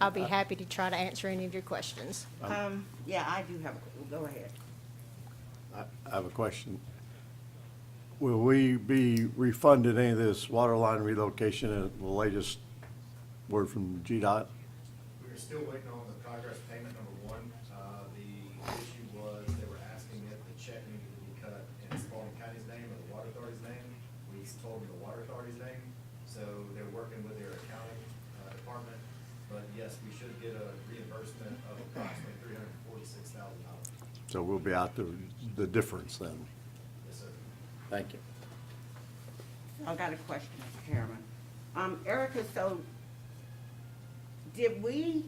I'll be happy to try to answer any of your questions. Yeah, I do have, go ahead. I have a question. Will we be refunded any of this water line relocation at the latest word from GDOT? We're still waiting on the progress payment number one. The issue was they were asking if the check needed to be cut in Spalding County's name or the Water Authority's name. We told them the Water Authority's name, so they're working with their accounting department. But yes, we should get a reimbursement of approximately $346,000. So we'll be out the difference then. Yes, sir. Thank you. I got a question, Mr. Chairman. Erica, so did we,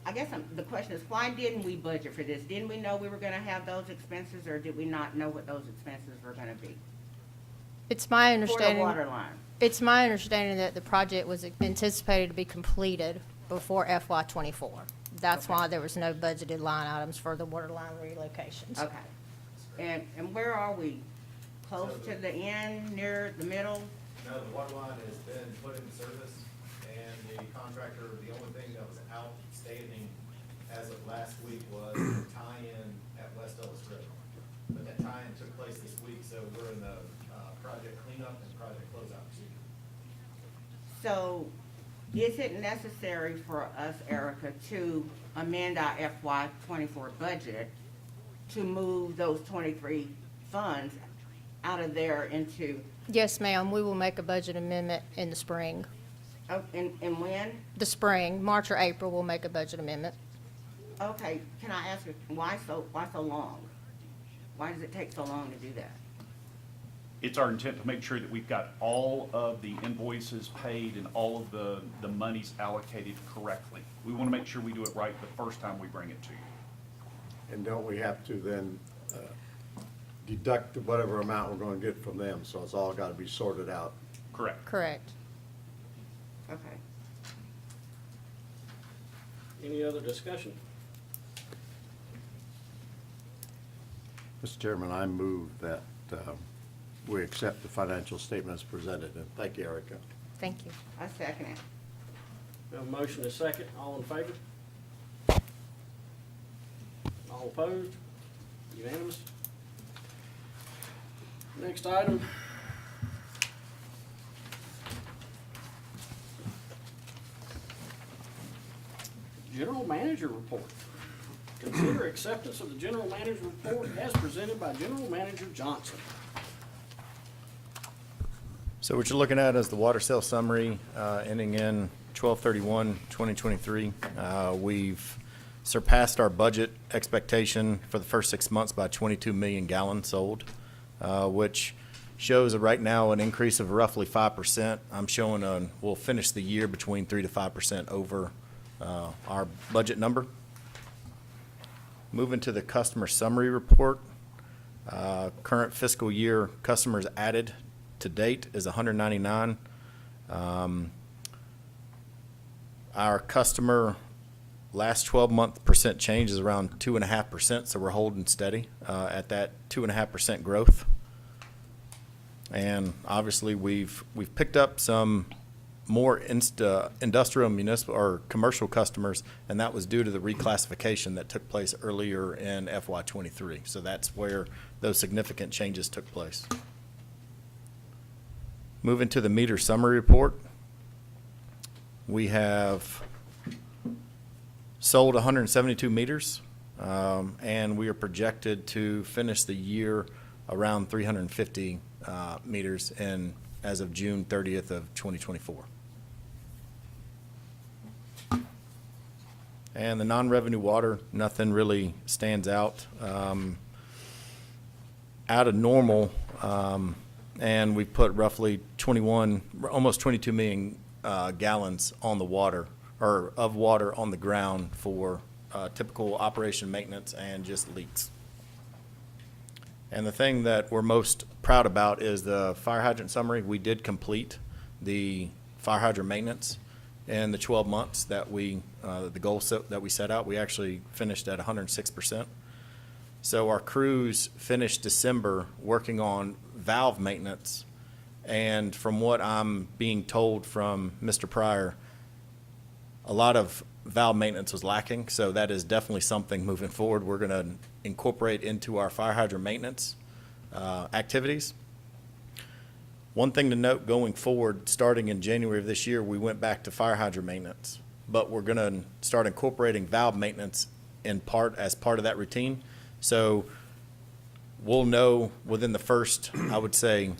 I guess the question is, why didn't we budget for this? Didn't we know we were gonna have those expenses, or did we not know what those expenses were gonna be? It's my For the understanding. water line? It's my understanding that the project was anticipated to be completed before FY '24. That's Okay. why there was no budgeted line items for the water line relocations. Okay. And where are we? Close to the end, near the middle? No, the water line has been put into service, and the contractor, the only thing that was outstanding as of last week was the tie-in at West Ellis River. But that tie-in took place this week, so we're in the project cleanup and project closeout procedure. So is it necessary for us, Erica, to amend our FY '24 budget to move those 23 funds out of there into, Yes, ma'am, we will make a budget amendment in the spring. and when? The spring, March or April, we'll make a budget amendment. Okay, can I ask you, why so long? Why does it take so long to do that? It's our intent to make sure that we've got all of the invoices paid and all of the monies allocated correctly. We want to make sure we do it right the first time we bring it to you. And don't we have to then deduct whatever amount we're going to get from them? So it's all got to be sorted out. Correct. Correct. Okay. Any other discussion? Mr. Chairman, I move that we accept the financial statements presented. And thank you, Erica. Thank you. I second it. We have a motion and a second. All in favor? All opposed? Unanimous? Next item. General Manager Report. Consider acceptance of the General Manager Report as presented by General Manager Johnson. So what you're looking at is the water sale summary ending in 12/31/2023. We've surpassed our budget expectation for the first 6 months by 22 million gallons sold, which shows right now an increase of roughly 5%. I'm showing we'll finish the year between 3 to 5% over our budget number. Moving to the customer summary report, current fiscal year customers added to date is 199. Our customer last 12-month percent change is around 2.5%, so we're holding steady at that 2.5% growth. And obviously, we've picked up some more industrial, municipal, or commercial customers, and that was due to the reclassification that took place earlier in FY '23. So that's where those significant changes took place. Moving to the meter summary report, we have sold 172 meters, and we are projected to finish the year around 350 meters as of June 30th of 2024. And the non-revenue water, nothing really stands out of normal, and we put roughly almost 22 million gallons on the water, or of water on the ground for typical operation maintenance and just leaks. And the thing that we're most proud about is the fire hydrant summary. We did complete the fire hydrant maintenance in the 12 months that the goal that we set out. We actually finished at 106%. So our crews finished December working on valve maintenance, and from what I'm being told from Mr. Pryor, a lot of valve maintenance was lacking, so that is definitely something moving forward we're going to incorporate into our fire hydrant maintenance activities. One thing to note going forward, starting in January of this year, we went back to fire hydrant maintenance, but we're going to start incorporating valve maintenance as part of that routine. So we'll know within the first, I would say,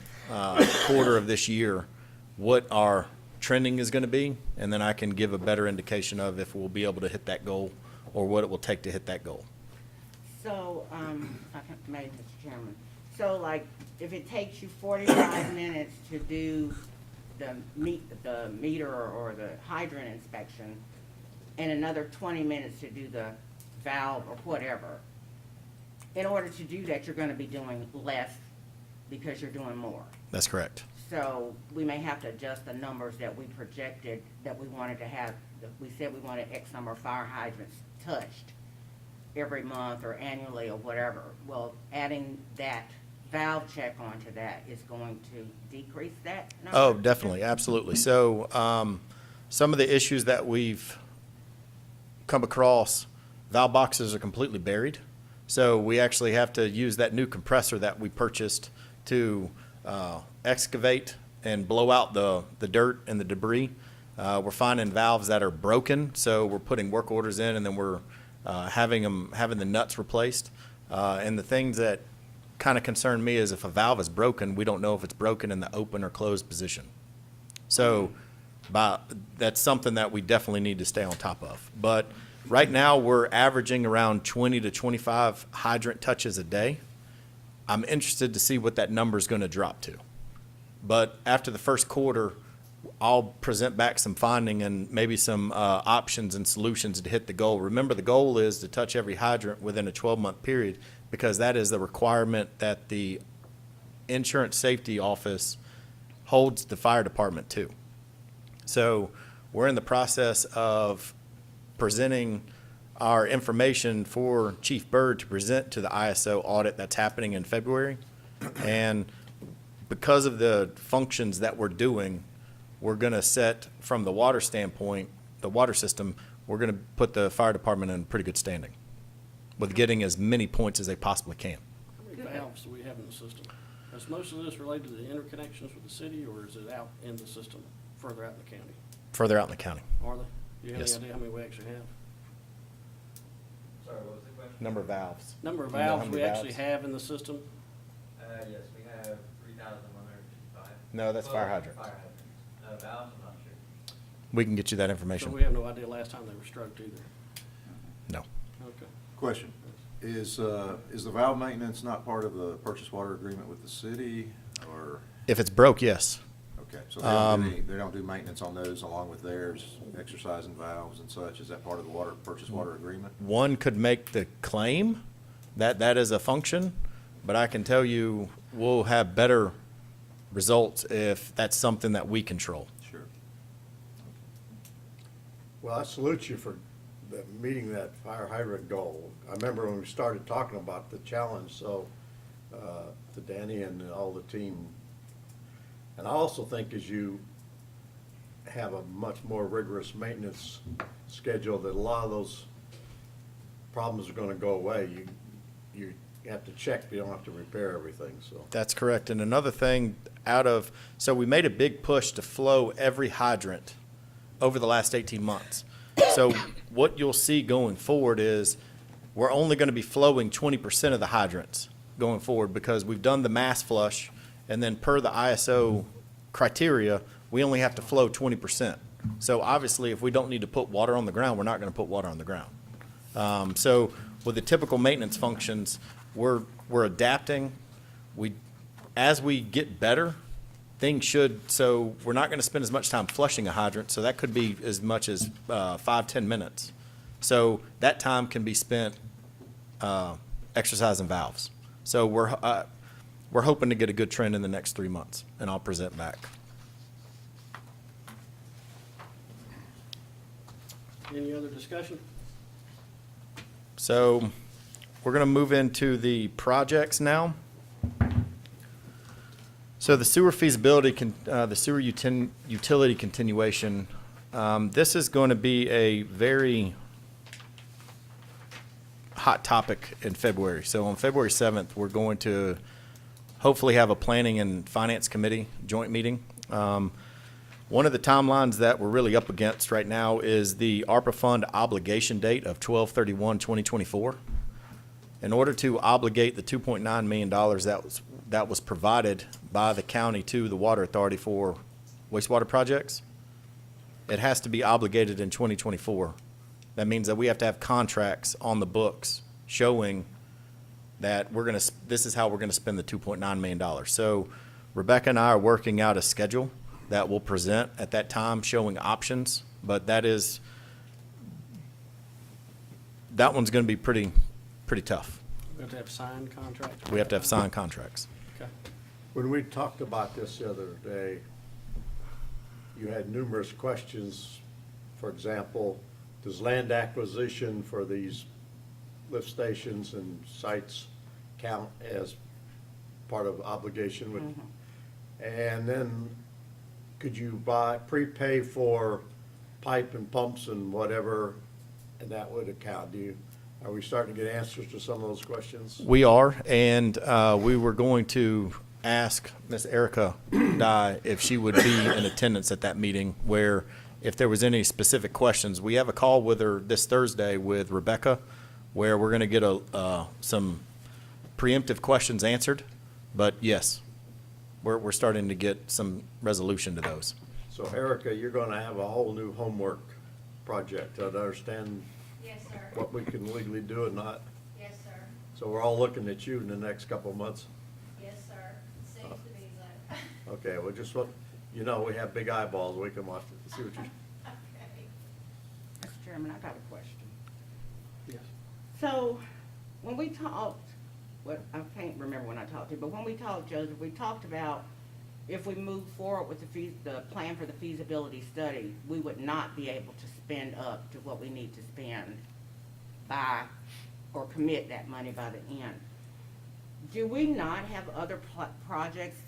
quarter of this year what our trending is going to be, and then I can give a better indication of if we'll be able to hit that goal or what it will take to hit that goal. So, if I can, maybe, Mr. Chairman, so like, if it takes you 45 minutes to do the meter or the hydrant inspection, and another 20 minutes to do the valve or whatever, in order to do that, you're gonna be doing less because you're doing more. That's correct. So we may have to adjust the numbers that we projected, that we wanted to have. We said we wanted X number of fire hydrants touched every month or annually or whatever. Well, adding that valve check onto that is going to decrease that number? Oh, definitely, absolutely. So some of the issues that we've come across, valve boxes are completely buried. So we actually have to use that new compressor that we purchased to excavate and blow out the dirt and the debris. We're finding valves that are broken, so we're putting work orders in, and then we're having the nuts replaced. And the things that kind of concern me is if a valve is broken, we don't know if it's broken in the open or closed position. So that's something that we definitely need to stay on top of. But right now, we're averaging around 20 to 25 hydrant touches a day. I'm interested to see what that number is going to drop to. But after the first quarter, I'll present back some finding and maybe some options and solutions to hit the goal. Remember, the goal is to touch every hydrant within a 12-month period, because that is the requirement that the insurance safety office holds the fire department to. So we're in the process of presenting our information for Chief Byrd to present to the ISO audit that's happening in February. And because of the functions that we're doing, we're going to set, from the water standpoint, the water system, we're going to put the fire department in pretty good standing with getting as many points as they possibly can. How many valves do we have in the system? Is most of this related to the interconnections with the city, or is it out in the system, further out in the county? Further out in the county. Are they? Do you have Yes. any idea how many we actually have? Sorry, what was the question? Number of valves. Number of Do you know how valves many we actually valves? have in the system? Yes, we have 3,155. No, that's fire hydrant. Fire hydrants. Valves, I'm not sure. We can get you that So information. we have no idea last time they were stroked either. No. Okay. Question, is the valve maintenance not part of the purchase water agreement with the city, or, If it's broke, yes. okay, so they don't do maintenance on those along with theirs, exercising valves and such, is that part of the purchase water agreement? One could make the claim that that is a function, but I can tell you we'll have better results if that's something that we control. Sure. Well, I salute you for meeting that fire hydrant goal. I remember when we started talking about the challenge, so to Danny and all the team. And I also think as you have a much more rigorous maintenance schedule, that a lot of those problems are gonna go away. You have to check, you don't have to repair everything, so. That's correct. And another thing so we made a big push to flow every hydrant over the last 18 months. So what you'll see going forward is we're only going to be flowing 20% of the hydrants going forward, because we've done the mass flush, and then per the ISO criteria, we only have to flow 20%. So obviously, if we don't need to put water on the ground, we're not going to put water on the ground. So with the typical maintenance functions, we're adapting. As we get better, so we're not going to spend as much time flushing a hydrant, so that could be as much as 5-10 minutes. So that time can be spent exercising valves. So we're hoping to get a good trend in the next 3 months, and I'll present back. Any other discussion? So we're going to move into the projects now. So the sewer feasibility, the sewer utility continuation, This is going to be a very hot topic in February. So on February 7th, we're going to hopefully have a planning and finance committee joint meeting. One of the timelines that we're really up against right now is the ARPA fund obligation date of 12/31/2024. In order to obligate the $2.9 million that was provided by the county to the Water Authority for wastewater projects, it has to be obligated in 2024. That means that we have to have contracts on the books showing that this is how we're gonna spend the $2.9 million. So Rebecca and I are working out a schedule that we'll present at that time showing options, but that one's gonna be pretty tough. We have to have signed contracts. We have to have signed contracts. Okay. When we talked about this the other day, you had numerous questions. For example, does land acquisition for these lift stations and sites count as part of obligation with? And then could you prepay for pipe and pumps and whatever, and that would account? Are we starting to get answers to some of those questions? We are, and we were going to ask Miss Erica Dye if she would be in attendance at that meeting, where if there was any specific questions. We have a call with her this Thursday with Rebecca, where we're going to get some preemptive questions answered. But yes, we're starting to get some resolution to those. So Erica, you're gonna have a whole new homework project to understand Yes, sir. what we can legally do and not. Yes, sir. So we're all looking at you in the next couple of months. Yes, sir. Seems to be so. Okay, well, just what, we have big eyeballs, we can watch it, see what you, Okay. Mr. Chairman, I got a question. Yes. So, when we talked, I can't remember when I talked to you, but when we talked, Joseph, we talked about if we move forward with the plan for the feasibility study, we would not be able to spend up to what we need to spend or commit that money by the end. Do we not have other projects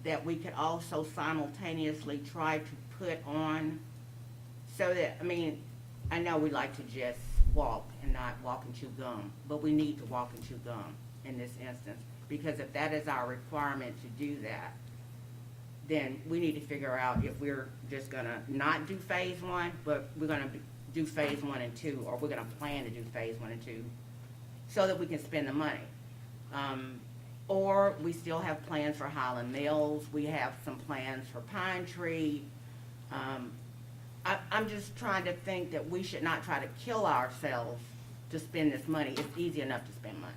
that we could also simultaneously try to put on so that, I know we like to just walk and not walk and chew gum, but we need to walk and chew gum in this instance, because if that is our requirement to do that, then we need to figure out if we're just gonna not do phase one, but we're gonna do phase 1 and 2, or we're gonna plan to do phase 1 and 2, so that we can spend the money. Or we still have plans for Highland Mills, we have some plans for Pine Tree. I'm just trying to think that we should not try to kill ourselves to spend this money. It's easy enough to spend money.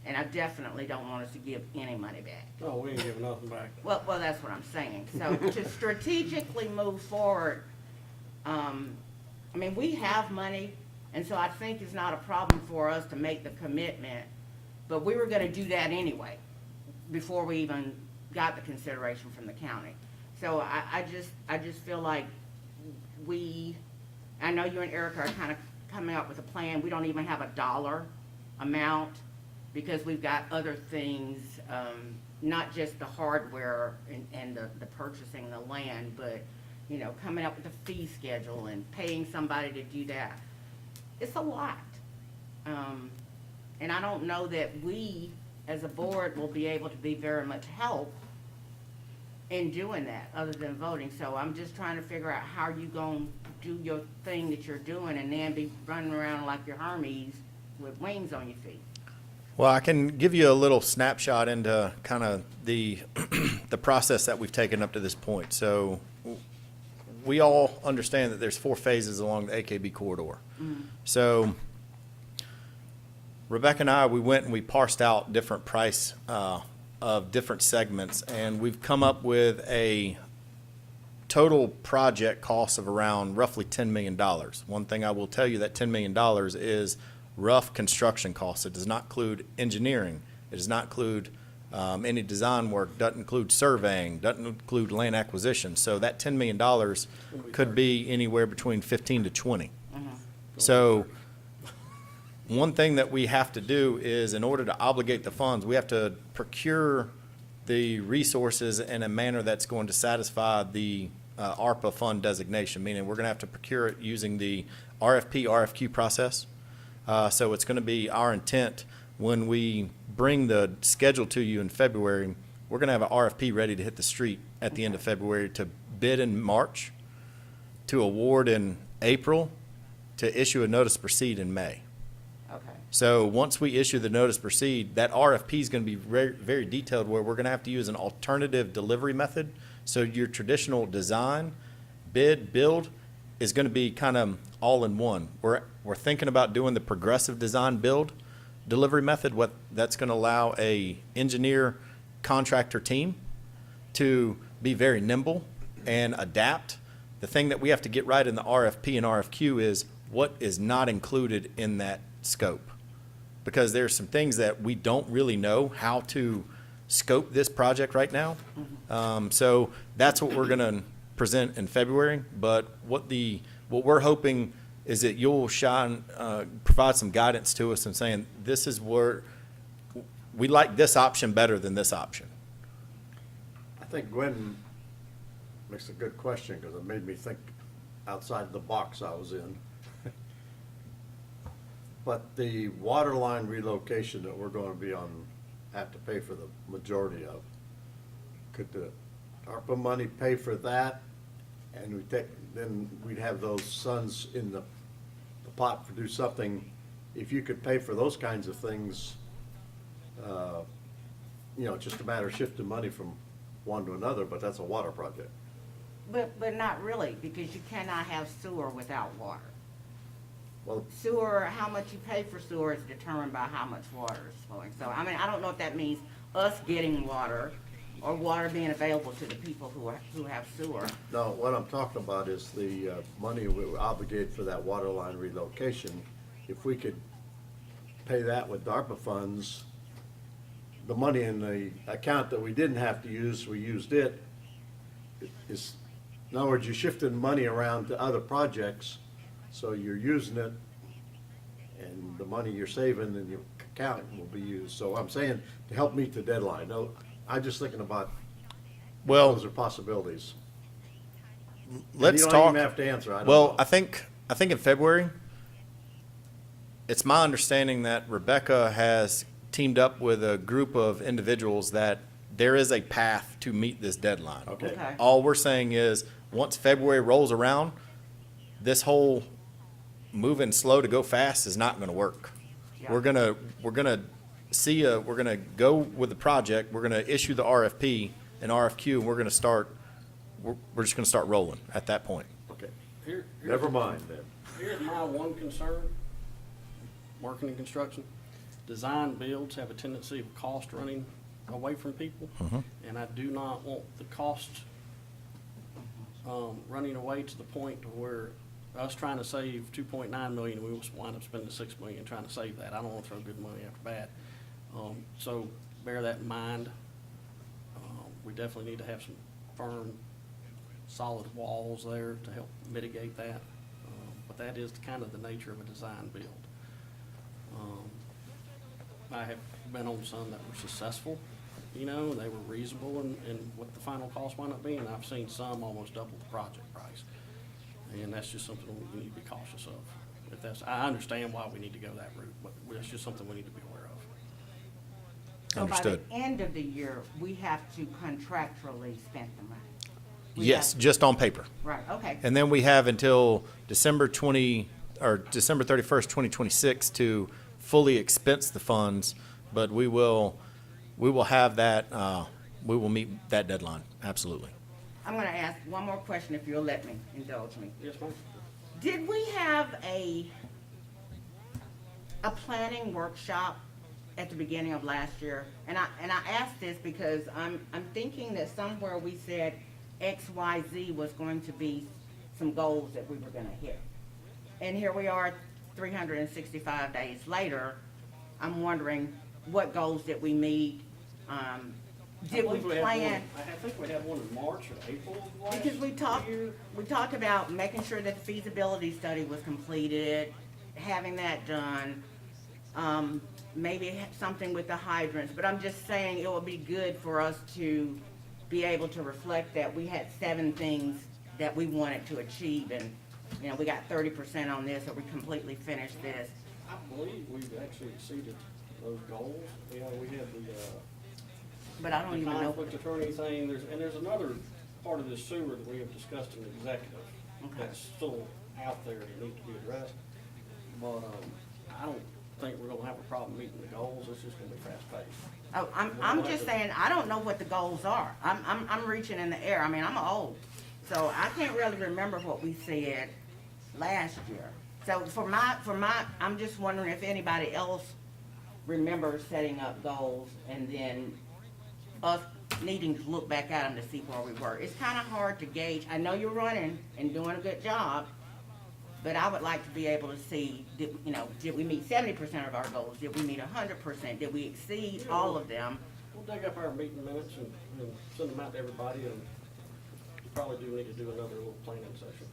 And I definitely don't want us to give any money back. Oh, we ain't giving nothing back. Well, that's what I'm saying. So to strategically move forward, we have money, and so I think it's not a problem for us to make the commitment, but we were gonna do that anyway, before we even got the consideration from the county. So I just feel like I know you and Erica are kind of coming up with a plan. We don't even have a dollar amount, because we've got other things, not just the hardware and the purchasing the land, but, coming up with a fee schedule and paying somebody to do that. It's a lot. And I don't know that we, as a board, will be able to be very much help in doing that, other than voting. So I'm just trying to figure out how you gonna do your thing that you're doing and then be running around like your Hermes with wings on your feet. Well, I can give you a little snapshot into kind of the process that we've taken up to this point. So we all understand that there's 4 phases along the AKB corridor. Mm-hmm. So Rebecca and I, we went and we parsed out different price of different segments, and we've come up with a total project cost of around roughly $10 million. One thing I will tell you, that $10 million is rough construction costs. It does not include engineering. It does not include any design work, doesn't include surveying, doesn't include land acquisition. So that $10 million could be anywhere between 15 to 20. So one thing that we have to do is, in order to obligate the funds, we have to procure the resources in a manner that's going to satisfy the ARPA fund designation, meaning we're going to have to procure it using the RFP, RFQ process. So it's going to be our intent when we bring the schedule to you in February, we're going to have an RFP ready to hit the street at the end of February to bid in March, to award in April, to issue a notice to proceed in May. Okay. So once we issue the notice to proceed, that RFP is going to be very, very detailed where we're going to have to use an alternative delivery method. So your traditional design, bid, build is going to be kind of all in one. We're thinking about doing the progressive design build delivery method. What that's going to allow a engineer contractor team to be very nimble and adapt. The thing that we have to get right in the RFP and RFQ is what is not included in that scope. Because there's some things that we don't really know how to scope this project right now. So that's what we're going to present in February. But what we're hoping is that you'll provide some guidance to us and saying, this is where we like this option better than this option. I think Gwen makes a good question, because it made me think outside the box I was in. But the water line relocation that we're gonna have to pay for the majority of, could the ARPA money pay for that? And then we'd have those funds in the pot to do something. If you could pay for those kinds of things, it's just a matter of shifting money from one to another, but that's a water project. But not really, because you cannot have sewer without water. Well, Sewer, how much you pay for sewer is determined by how much water is flowing. So, I mean, I don't know if that means us getting water or water being available to the people who have sewer. no, what I'm talking about is the money we were obligated for that water line relocation. If we could pay that with DARPA funds, the money in the account that we didn't have to use, we used it. In other words, you're shifting money around to other projects, so you're using it, and the money you're saving in your account will be used. So I'm saying to help meet the deadline. No, I'm just thinking about those are possibilities. Let's you don't talk. even have to answer. I don't Well, know. I think in February, it's my understanding that Rebecca has teamed up with a group of individuals that there is a path to meet this deadline. Okay. All we're saying is, once February rolls around, this whole moving slow to go fast is not gonna work. Yeah. We're gonna go with the project, we're gonna issue the RFP and RFQ, and we're just gonna start rolling at that point. Okay, Here's never mind then. Here's my one concern, working in construction. Design builds have a tendency of cost running away from people. And I do not want the cost running away to the point to where us trying to save 2.9 million, we will wind up spending 6 million trying to save that. I don't want to throw good money after bad. So bear that in mind. We definitely need to have some firm, solid walls there to help mitigate that. But that is kind of the nature of a design build. I have been on some that were successful, and they were reasonable in what the final cost wound up being. I've seen some almost double the project price. And that's just something we need to be cautious of. I understand why we need to go that route, but it's just something we need to be aware of. So Understood. by the end of the year, we have to contractually spend the money. We Yes, have- just on paper. Right, okay. And then we have until December 31st, 2026 to fully expense the funds, but we will have that, we will meet that deadline, absolutely. I'm gonna ask one more question if you'll let me, indulge me. Yes, ma'am? Did we have a planning workshop at the beginning of last year? And I asked this because I'm thinking that somewhere we said XYZ was going to be some goals that we were gonna hit. And here we are, 365 days later. I'm wondering, what goals did we meet? Did we plan? I think we had one in March or April of last Because we talked about making sure that the feasibility study was completed, having that done, maybe something with the hydrants, but I'm just saying it would be good for us to be able to reflect that we had 7 things that we wanted to achieve, and, you know, we got 30% on this, or we completely finished this. I believe we've actually exceeded those goals. You know, we had But I don't the even know. conflict attorney thing, there's another part of this sewer that we have discussed in executive Okay. that's still out there that needs to be addressed. But, I don't think we're gonna have a problem meeting the goals, it's just gonna be fast paced. Oh, I'm just saying, I don't know what the goals are. I'm reaching in the air. I mean, I'm old, so I can't really remember what we said last year. So for my, I'm just wondering if anybody else remembers setting up goals and then us needing to look back at them to see where we were. It's kind of hard to gauge. I know you're running and doing a good job, but I would like to be able to see, did we meet 70% of our goals? Did we meet 100%? Did we exceed all of them? We'll dig up our meeting minutes and send them out to everybody, and we probably do need to do another little planning session.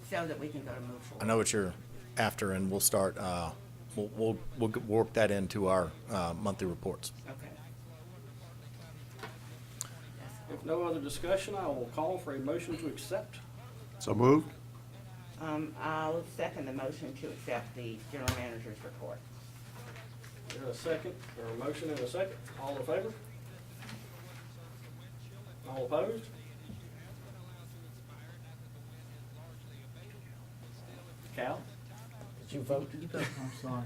So that we can go to move I forward. know what you're after, and we'll start, we'll work that into our monthly reports. Okay. If no other discussion, I will call for a motion to accept. So moved? I'll second the motion to accept the general manager's report. Is there a second, or a motion and a second? All in favor? All opposed? Cal? Did you vote? I'm sorry.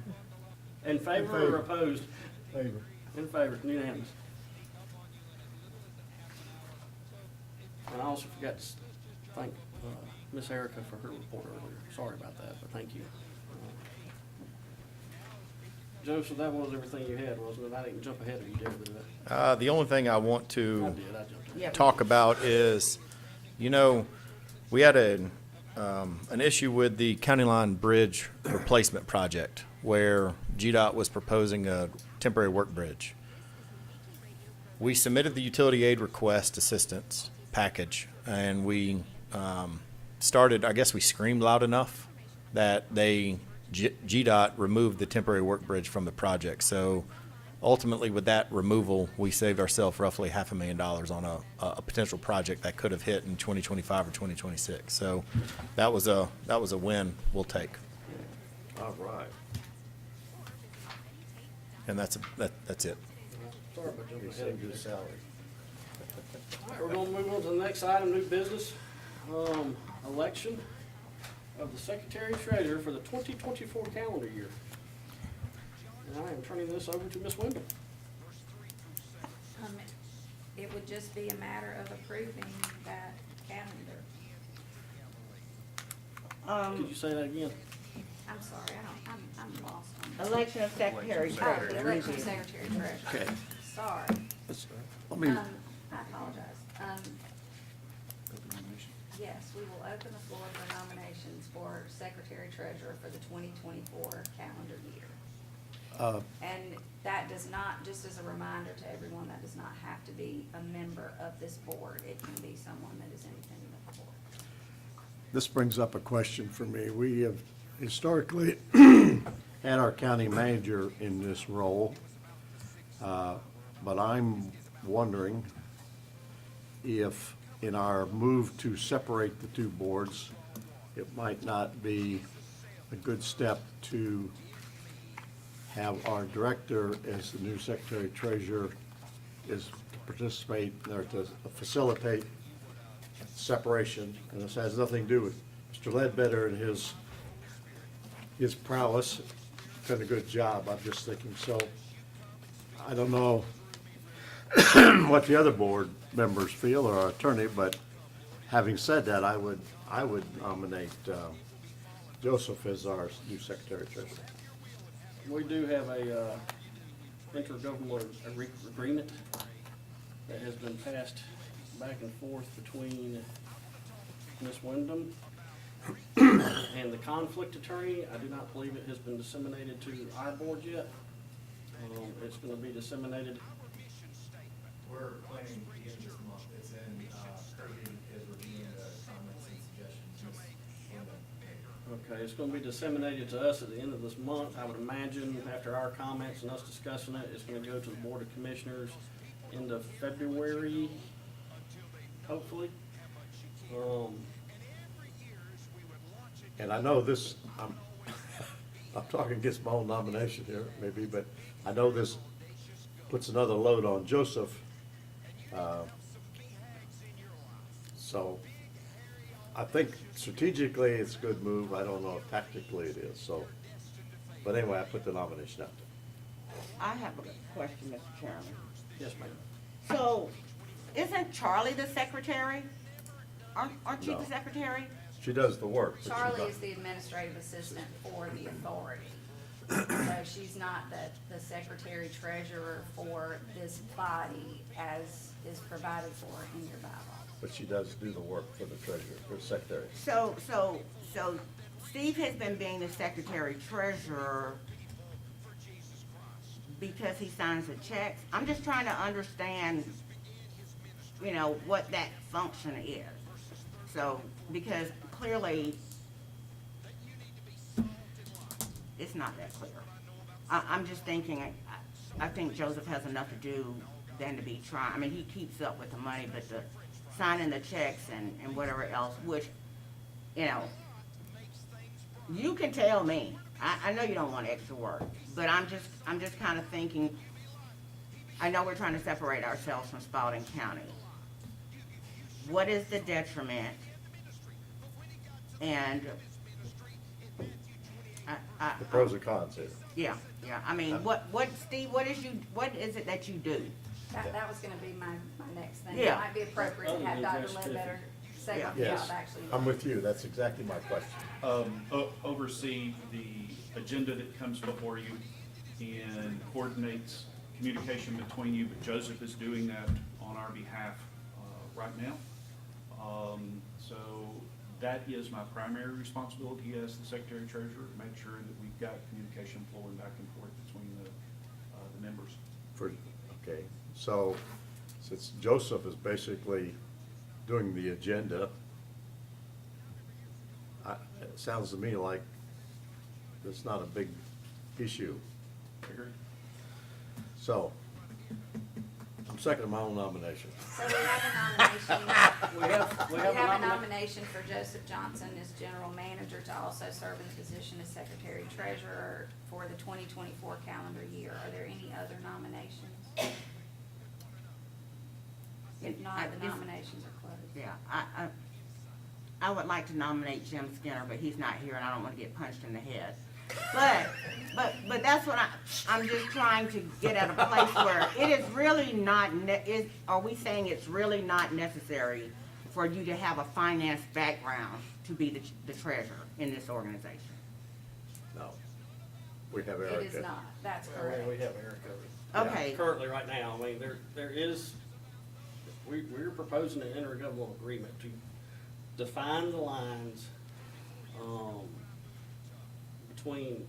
In favor or favor. opposed? Favor. In favor, unanimous. And I also forgot to thank Miss Erica for her report earlier. Sorry about that, but thank you. Joseph, that was everything you had, wasn't it? I didn't jump ahead of you, did I? The only thing I want I to did, I jumped ahead. Yeah. talk about is, we had an issue with the County Line Bridge replacement project where GDOT was proposing a temporary work bridge. We submitted the utility aid request assistance package, and we started, I guess we screamed loud enough that GDOT removed the temporary work bridge from the project. So ultimately, with that removal, we saved ourselves roughly $500,000 on a potential project that could have hit in 2025 or 2026. So that was a win we'll take. All right. And that's it. Sorry about jumping You ahead saved of you. your salary. All right, we're gonna move on to the next item, new business. Election of the Secretary Treasurer for the 2024 calendar year. And I am turning this over to Ms. Wyndham. It would just be a matter of approving that calendar. Could you say that again? I'm sorry, I'm lost on that. Election of secretary Oh, treasurer. the election of secretary treasurer. Okay. Sorry. Let me, I apologize. Yes, we will open the floor for nominations for secretary treasurer for the 2024 calendar year. And that does not, just as a reminder to everyone, that does not have to be a member of this board. It can be someone that is independent of the board. this brings up a question for me. We have historically had our county manager in this role, but I'm wondering if in our move to separate the two boards, it might not be a good step to have our director as the new secretary treasurer is to participate or to facilitate separation. And this has nothing to do with Mr. Ledbetter and his prowess. Done a good job, I'm just thinking. So I don't know what the other board members feel or our attorney, but having said that, I would nominate Joseph as our new secretary treasurer. We do have a intergovernmental agreement that has been passed back and forth between Ms. Wyndham and the conflict attorney. I do not believe it has been disseminated to our board yet. It's going to be disseminated. We're planning to begin this month. It's in, Kirby is reviewing the comments and suggestions. Ms. Wyndham. Okay, it's going to be disseminated to us at the end of this month. I would imagine after our comments and us discussing it, it's going to go to the Board of Commissioners end of February, hopefully. And I know this, I'm talking against my own nomination here, maybe, but I know this puts another load on Joseph. So I think strategically it's a good move. I don't know if tactically it is, so. But anyway, I put the nomination out there. I have a question, Mr. Chairman. Yes, ma'am. So, isn't Charlie the secretary? Aren't you No. the secretary? She does the work. but she Charlie does- is the administrative assistant for the authority. So she's not the secretary treasurer for this body as is provided for in your bylaw. But she does do the work for the treasurer, for the secretary. So Steve has been being the secretary treasurer because he signs the checks. I'm just trying to understand, you know, what that function is. So, because clearly, it's not that clear. I'm just thinking, I think Joseph has enough to do than to be trying, I mean, he keeps up with the money, but the signing the checks and whatever else, which, you know, you can tell me. I know you don't want extra work, but I'm just kind of thinking, I know we're trying to separate ourselves from Spalding County. What is the detriment? And The pros and cons here. yeah, I mean, Steve, what is it that you do? That was gonna be my next thing. Yeah. It might be appropriate to have Dr. Ledbetter say what the Yes, job actually I'm looks. with you. That's exactly my question. Oversee the agenda that comes before you and coordinates communication between you, but Joseph is doing that on our behalf right now. So that is my primary responsibility as the Secretary Treasurer, to make sure that we've got communication flowing back and forth between the members. Okay, so since Joseph is basically doing the agenda, it sounds to me like it's not a big issue. Figured? So, I'm seconding my own nomination. So we have a nomination. We have We a have a nomination. nomination for Joseph Johnson as general manager to also serve in the position as secretary treasurer for the 2024 calendar year. Are there any other nominations? If not, the nominations are closed. Yeah, I would like to nominate Jim Skinner, but he's not here and I don't want to get punched in the head. But that's what I'm just trying to get at a place where it is really not, are we saying it's really not necessary for you to have a finance background to be the treasurer in this organization? No. We have Erica. It is not, that's Well, correct. we have Erica. Okay. Currently, right now, I mean, there is, we're proposing an intergovernmental agreement to define the lines, between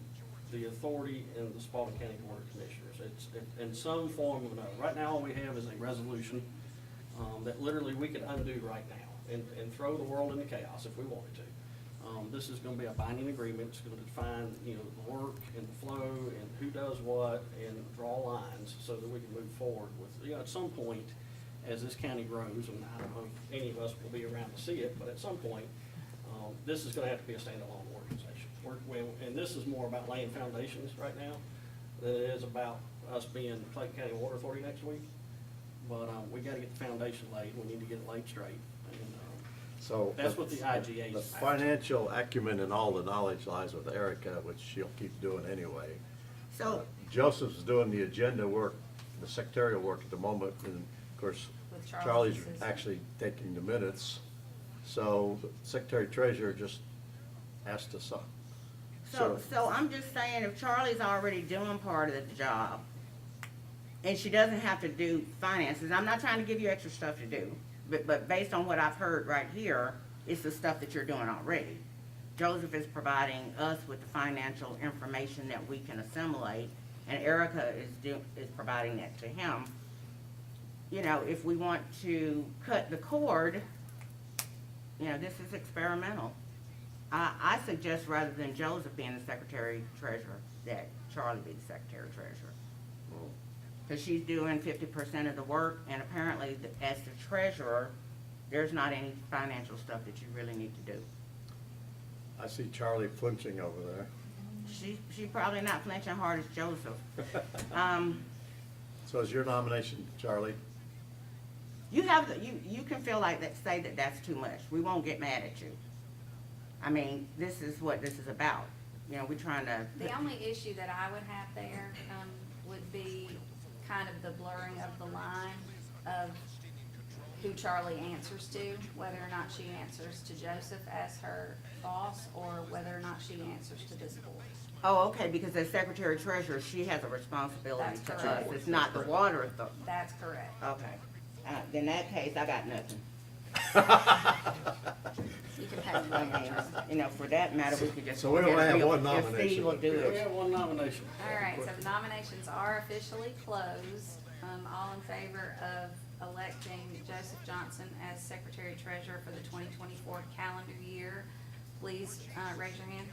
the authority and the Spalding County Board of Commissioners. It's in some form or another. Right now, all we have is a resolution, that literally we could undo right now and throw the world into chaos if we wanted to. This is gonna be a binding agreement. It's gonna define, you know, the work and the flow and who does what and draw lines so that we can move forward with, you know, at some point, as this county grows, and I don't know if any of us will be around to see it, but at some point, this is gonna have to be a standalone organization. And this is more about laying foundations right now than it is about us being Clayton County Water Authority next week. But, we gotta get the foundation laid. We need to get it laid straight. And, So. that's what the IGA is The about. financial acumen and all the knowledge lies with Erica, which she'll keep doing anyway. So, Joseph's doing the agenda work, the secretarial work at the moment, and of course, With Charlie's assistant. actually taking the minutes. So the Secretary Treasurer just has to sign. so I'm just saying, if Charlie's already doing part of the job, and she doesn't have to do finances, I'm not trying to give you extra stuff to do, but based on what I've heard right here, it's the stuff that you're doing already. Joseph is providing us with the financial information that we can assimilate, and Erica is providing that to him. You know, if we want to cut the cord, you know, this is experimental. I suggest rather than Joseph being the secretary treasurer, that Charlie be the secretary treasurer. Because she's doing 50% of the work, and apparently, as the treasurer, there's not any financial stuff that you really need to do. I see Charlie flinching over there. She probably not flinching hard as Joseph. So is your nomination, Charlie? You have, you can feel like that, say that that's too much. We won't get mad at you. I mean, this is what this is about. You know, we're trying to. The only issue that I would have there, would be kind of the blurring of the line of who Charlie answers to, whether or not she answers to Joseph as her boss, or whether or not she answers to this board. Oh, okay, because as secretary treasurer, she has a responsibility That's to us. correct. It's not the water authority. That's correct. Okay. In that case, I got nothing. You can pay I me. mean, you know, for that matter, we could just. So we only have one If nomination. Steve will do We it. have one nomination. All right, so the nominations are officially closed. All in favor of electing Joseph Johnson as Secretary Treasurer for the 2024 calendar year, please raise your hand.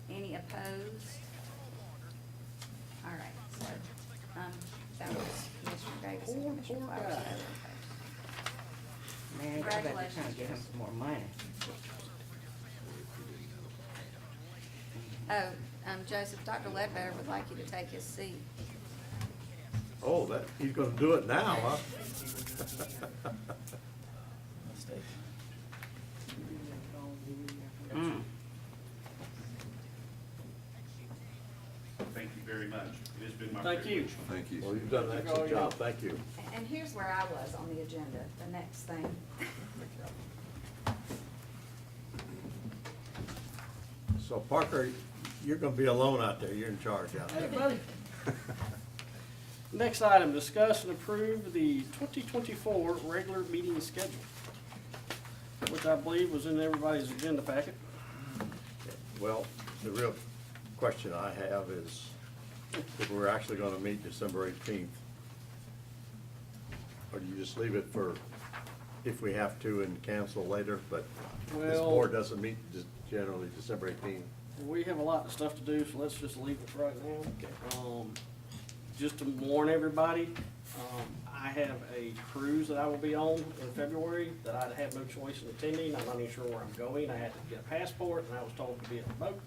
Any opposed? All right, so that was Commissioner Davis and Commissioner Flowers. Man, I bet you're trying to Congratulations. get him some more money. Oh, Joseph, Dr. Ledbetter would like you to take his seat. Oh, that, he's gonna do it now, huh? Mm. Thank you very much. It has been my Thank you. privilege. Thank you. Well, you've done an excellent job, thank you. And here's where I was on the agenda, the next thing. So Parker, you're gonna be alone out there, you're in charge out Hey, there. buddy. Next item, discuss and approve the 2024 regular meeting schedule, which I believe was in everybody's agenda packet. Well, the real question I have is if we're actually gonna meet December 18th. Or do you just leave it for if we have to and cancel later, but this Well- board doesn't meet generally December 18th? We have a lot of stuff to do, so let's just leave it for right now. Just to warn everybody, I have a cruise that I will be on in February that I have no choice in attending. I'm not even sure where I'm going. I had to get a passport, and I was told to be on a boat.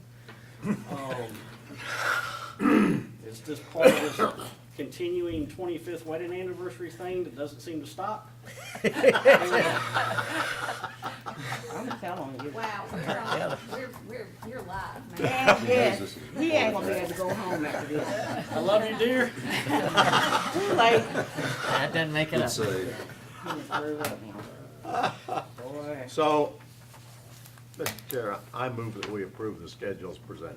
It's just part of this continuing 25th wedding anniversary thing that doesn't seem to stop. I'm telling you. Wow, you're live, man. Yeah, yes, he ain't gonna be able to go home after this. I love you, dear. Too late. That doesn't make it Good up. save. He is through up now. Boy. So, Mr. Chair, I move that we approve the schedule as presented.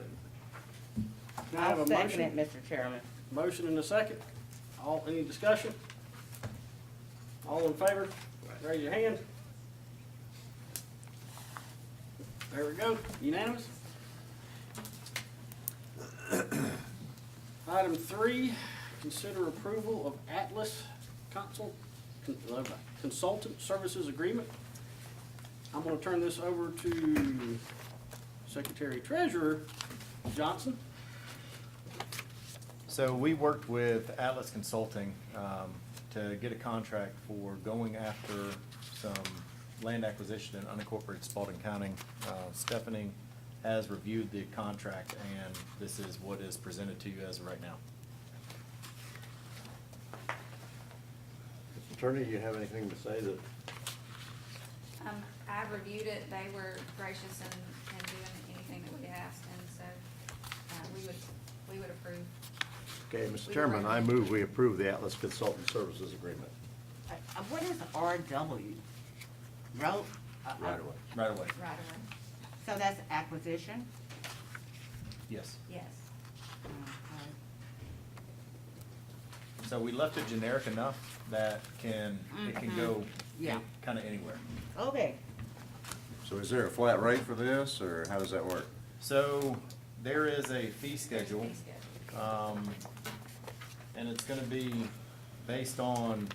I have I'll a second motion. it, Mr. Chairman. Motion and a second. Any discussion? All in favor? Raise your hand. There we go, unanimous. Item 3, consider approval of Atlas Consultant Services Agreement. I'm gonna turn this over to Secretary Treasurer Johnson. So we worked with Atlas Consulting to get a contract for going after some land acquisition in unincorporated Spalding County. Stephanie has reviewed the contract, and this is what is presented to you as of right now. Mr. Attorney, you have anything to say that? I reviewed it, they were gracious in doing anything that we asked, and so, we would approve. Okay, Mr. Chairman, I move we approve the Atlas Consultant Services Agreement. What is RW? Road? Right away. Right away. Right away. So that's acquisition? Yes. Yes. So we left it generic enough that it can go Yeah. kind of anywhere. Okay. So is there a flat rate for this, or how does that work? So there is a fee schedule. Fee schedule. And it's gonna be based on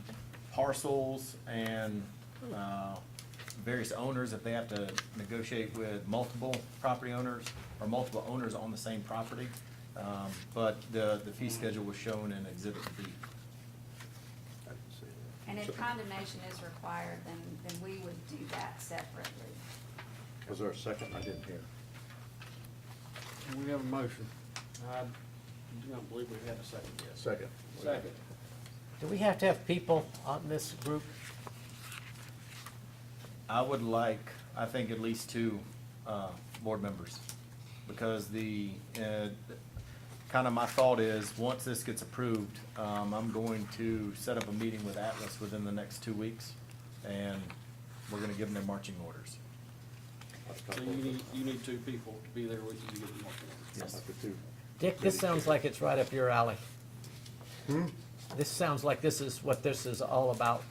parcels and, various owners, if they have to negotiate with multiple property owners or multiple owners on the same property. But the fee schedule was shown in Exhibit B. And if condemnation is required, then we would do that separately. Was there a second? I didn't hear. We have a motion. I do not believe we've had a second yet. Second. Second. Do we have to have people on this group? I would like, I think, at least two board members, because kind of my thought is, once this gets approved, I'm going to set up a meeting with Atlas within the next 2 weeks, and we're gonna give them their marching orders. So you need two people to be there with you to get the marching orders. Yes. Up to two. Dick, this sounds like it's right up your alley. This sounds like this is what this is all about.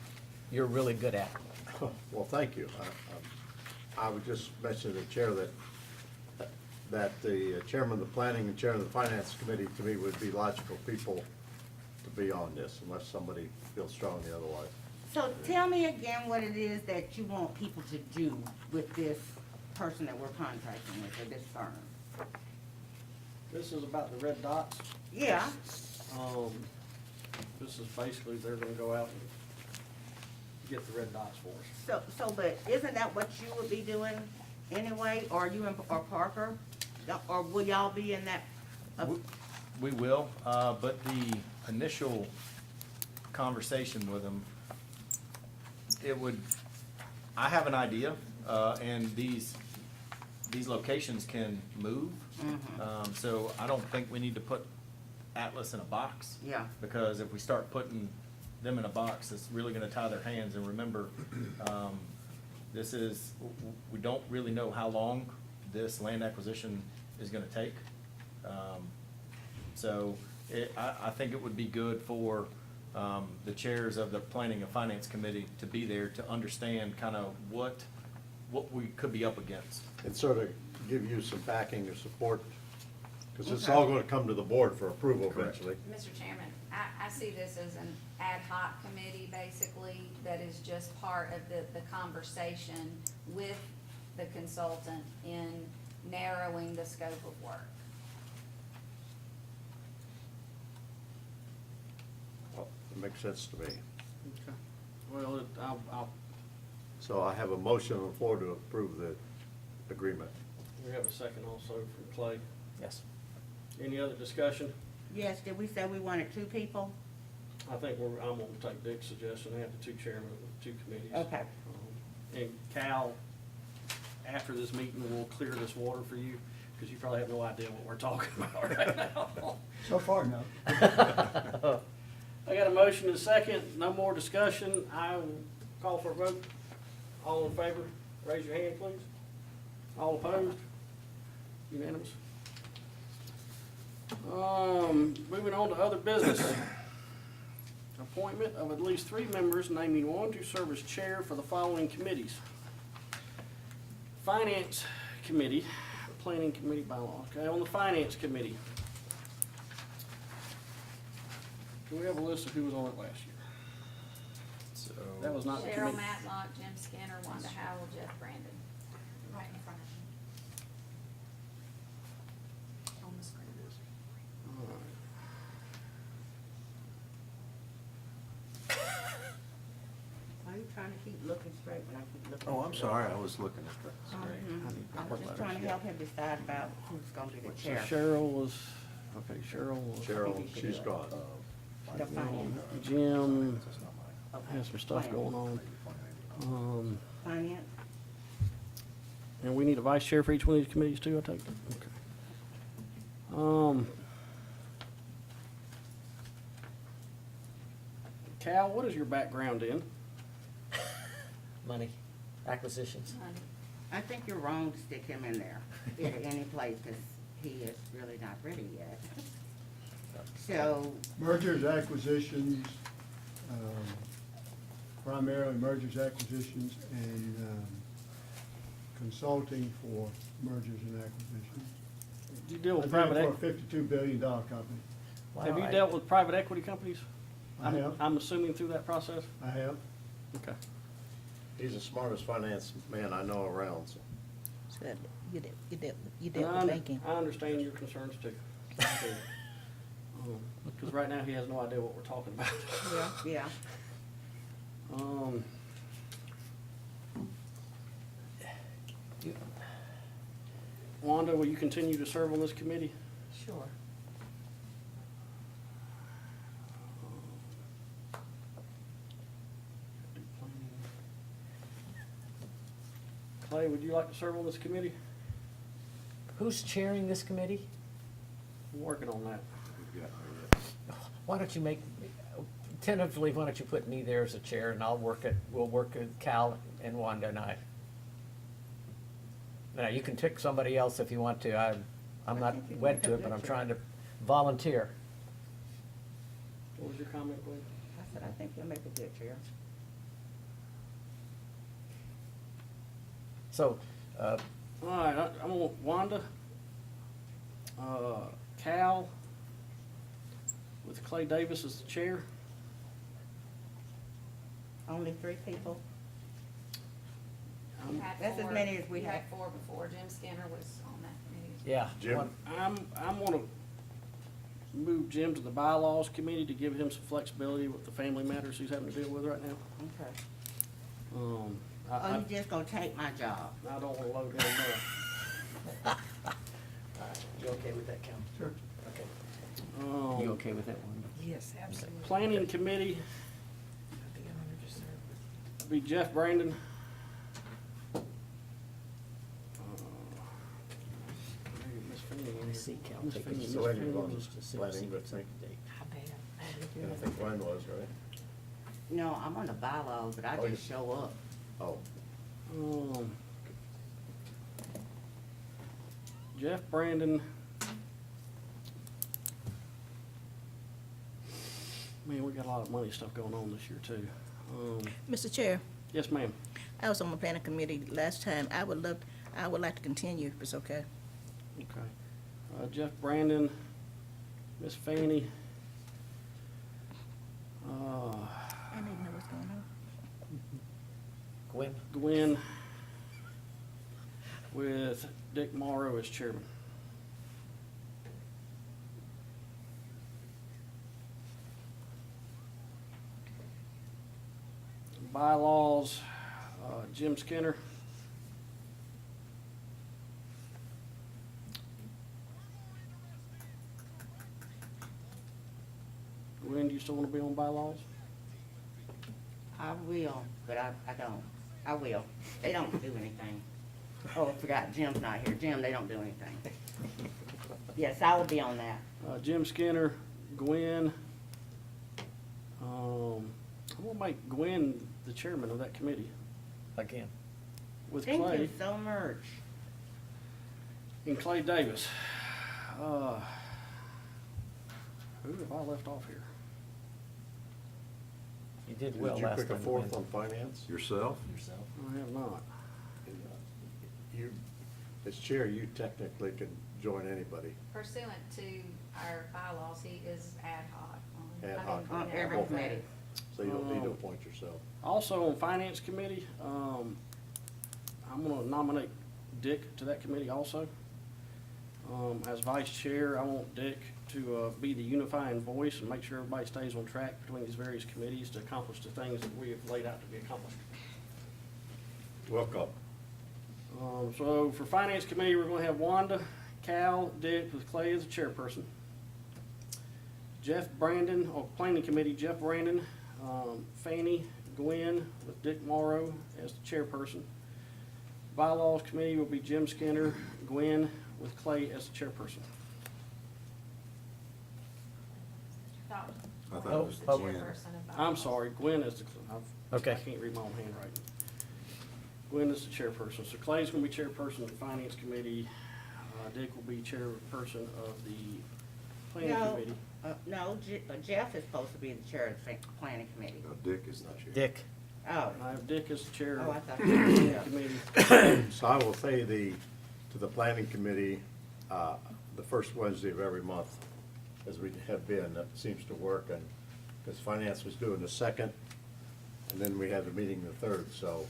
You're really good at. Well, thank you. I would just mention to the chair that the chairman of the planning and chairman of the finance committee, to me, would be logical people to be on this, unless somebody feels strongly otherwise. So tell me again what it is that you want people to do with this person that we're contracting with, or this firm. This is about the red dots. Yeah, This is basically, they're gonna go out and get the red dots for us. but isn't that what you would be doing anyway, or you and, or Parker? Or will y'all be in that? We will, but the initial conversation with them, I have an idea, and these locations can move. So I don't think we need to put Atlas in a box. Yeah. Because if we start putting them in a box, it's really gonna tie their hands. And remember, we don't really know how long this land acquisition is gonna take. So I think it would be good for the chairs of the Planning and Finance Committee to be there to understand kind of what we could be up against. And sort of give you some backing or support, because it's all gonna come to the board for approval eventually. Mr. Chairman, I see this as an ad hoc committee, basically, that is just part of the conversation with the consultant in narrowing the scope of work. Well, it makes sense to me. Okay. Well, I'll, So I have a motion on the floor to approve the agreement. we have a second also from Clay. Yes. Any other discussion? Yes, did we say we wanted two people? I think I'm gonna take Dick's suggestion, have the two chairmen of the two committees. Okay. And Cal, after this meeting, we'll clear this water for you, because you probably have no idea what we're talking about right now. So far, no. I got a motion and a second, no more discussion, I will call for a vote. All in favor, raise your hand, please. All opposed? Unanimous. Moving on to other business. Appointment of at least 3 members, naming one to serve as chair for the following committees. Finance Committee, Planning Committee bylaw, okay, on the Finance Committee. Do we have a list of who was on it last year? So That was not the Cheryl committee. Matlock, Jim Skinner, Wanda Howell, Jeff Brandon. Right in front of you. On the screen. All right. Why are you trying to keep looking straight when I keep looking? Oh, I'm straight? sorry, I was looking at the screen. I was just trying to help him decide about who's gonna be the So chair. Cheryl was, okay, Cheryl was. Cheryl, she's gone. The finance. Jim has some stuff going on. Finance? And we need a vice chair for each one of these committees too, I take it? Okay. Cal, what is your background in? Money, acquisitions. Honey. I think you're wrong to stick him in there, in any place, because he is really not ready yet. So, Mergers, acquisitions, primarily mergers, acquisitions, and consulting for mergers and acquisitions. Do you deal with I private think for a equity? $52 billion company. Have you Wow, dealt with private equity companies? I have. I'm assuming through that process? I have. Okay. He's the smartest finance man I know around, so. So you dealt And with banking. I understand your concerns too. Because right now he has no idea what we're talking about. yeah, Wanda, will you continue to serve on this committee? Sure. Clay, would you like to serve on this committee? Who's chairing this committee? I'm working on that. Why don't you make, tentatively, why don't you put me there as a chair, and we'll work with Cal and Wanda and I. Now, you can pick somebody else if you want to. I'm not think you wed make to a it, but good I'm chair. trying to volunteer. What was your comment, Glenn? I said, I think you'll make a good chair. So, All right, I'm on Wanda, Cal, with Clay Davis as the chair. Only 3 people? You had That's as four- many as we you have. had 4 before. Jim Skinner was on that committee. yeah. Jim? I'm gonna move Jim to the bylaws committee to give him some flexibility with the family matters he's having to deal with right now. Okay. I, Oh, I, you just gonna take my job? I don't wanna load him up. You okay with that, Cal? Sure. Okay. You okay with that one? Yes, absolutely. Planning committee, be Jeff Brandon. Miss Fanny in I here. see Cal Miss taking Fanny, some Miss Wait, Fanny you're was- on planning with me. How bad? And I think Glenn was, right? No, I'm on the bylaws, but I Oh, just show up. Oh, Jeff Brandon. Man, we got a lot of money stuff going on this year too. Mr. Chair, Yes, ma'am. I was on the planning committee last time. I would like to continue, if it's okay. Okay. Jeff Brandon, Miss Fanny. I need to know what's going on. Gwen? Gwen, with Dick Morrow as chairman. Bylaws, Jim Skinner. Gwen, do you still want to be on bylaws? I will, but I don't. I will. They don't do anything. Oh, I forgot, Jim's not here. Jim, they don't do anything. Yes, I will be on that. Jim Skinner, Gwen. I'm gonna make Gwen the chairman of that committee Again. with Thank Clay you so much. and Clay Davis. Who have I left off here? You did well did you last time. pick a fourth on finance? Yourself? Yourself. I have not. You, as chair, you technically can join anybody. Pursuant to our bylaws, he is ad hoc on. Ad I mean, hoc. On you know, every committee. So you don't need to appoint yourself. Also on finance committee, I'm gonna nominate Dick to that committee also. As vice chair, I want Dick to be the unifying voice and make sure everybody stays on track between these various committees to accomplish the things that we have laid out to be accomplished. Welcome. So for finance committee, we're gonna have Wanda, Cal, Dick with Clay as the chairperson. Jeff Brandon, planning committee, Jeff Brandon, Fanny, Gwen with Dick Morrow as the chairperson. Bylaws committee will be Jim Skinner, Gwen with Clay as the chairperson. I thought I thought Gwen it was was the Gwen. chairperson of I'm bylaws. sorry, Gwen is the, Okay. I can't read my own handwriting. Gwen is the chairperson. So Clay's gonna be chairperson of the finance committee. Dick will be chairperson of the planning No, committee. no, Jeff is supposed to be the chair of the planning committee. No, Dick is not chair. Dick. Oh, I have Dick as the chair oh, I of thought the you were planning Jeff. committee. So I will say to the planning committee, the first Wednesday of every month, as we have been, that seems to work, and, because finance was doing the second, and then we had the meeting the third, so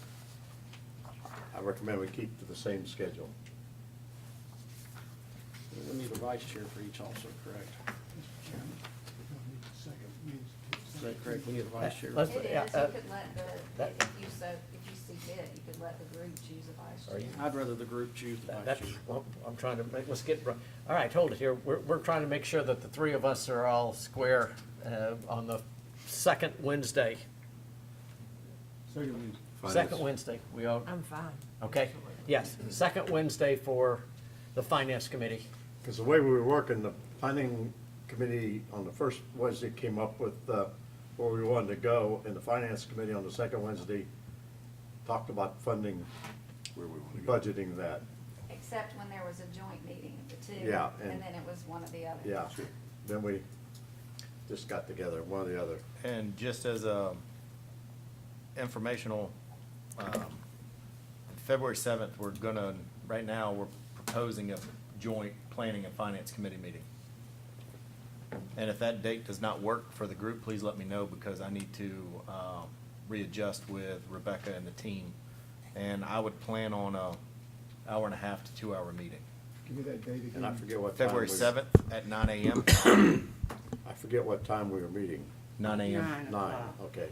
I recommend we keep to the same schedule. We need a vice chair for each also, correct? Is that correct? We need a vice chair. Let's- It is, you Yeah, could let the, that- if you so, if you see fit. You could let the group choose a Are vice you- chair. I'd rather the group choose the vice That's, chair. well, I'm trying to make, let's get, all right, hold it here. We're trying to make sure that the three of us are all square on the second Wednesday. Second week. Second Wednesday, we all, I'm fine. okay? Yes, second Wednesday for the Finance Committee. Because the way we were working, the planning committee on the first Wednesday came up with where we wanted to go, and the finance committee on the second Wednesday talked about funding, Where we want to go. budgeting that. Except when there was a joint meeting of the two. Yeah, And and- then it was one of the other. Yeah, then we just got together, one or the other. And just as a informational, February 7th, we're gonna, right now, we're proposing a joint planning and finance committee meeting. And if that date does not work for the group, please let me know, because I need to readjust with Rebecca and the team. And I would plan on a hour and a half to 2 hour meeting. Give me that date again. And I forget what time. February we- 7th at 9 a.m. I forget what time we were meeting. 9 a.m. 9 Nine, o'clock. okay.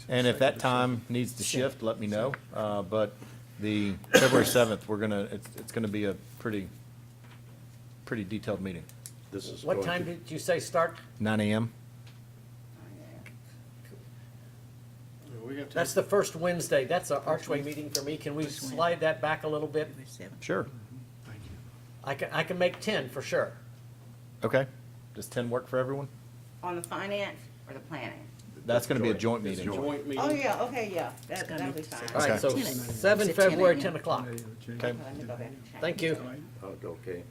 And if that time needs to shift, let me know. But the February 7th, it's gonna be a pretty detailed meeting. This is What going time to- did you say start? 9 a.m. We have to- That's the first Wednesday. That's our Archway meeting for me. Can we slide that back a little bit? February 7th. Sure. I can make 10 for sure. Okay. Does 10 work for everyone? On the finance or the planning? That's gonna be a Joint. joint It's meeting. Joint meeting. Oh, yeah, okay, yeah, It's gonna that'll be be fine. All right, Okay. so 10 7 Is it 10 February, a.m.? 10 o'clock. Okay. Let me go back and check. Thank you. Oh, okay.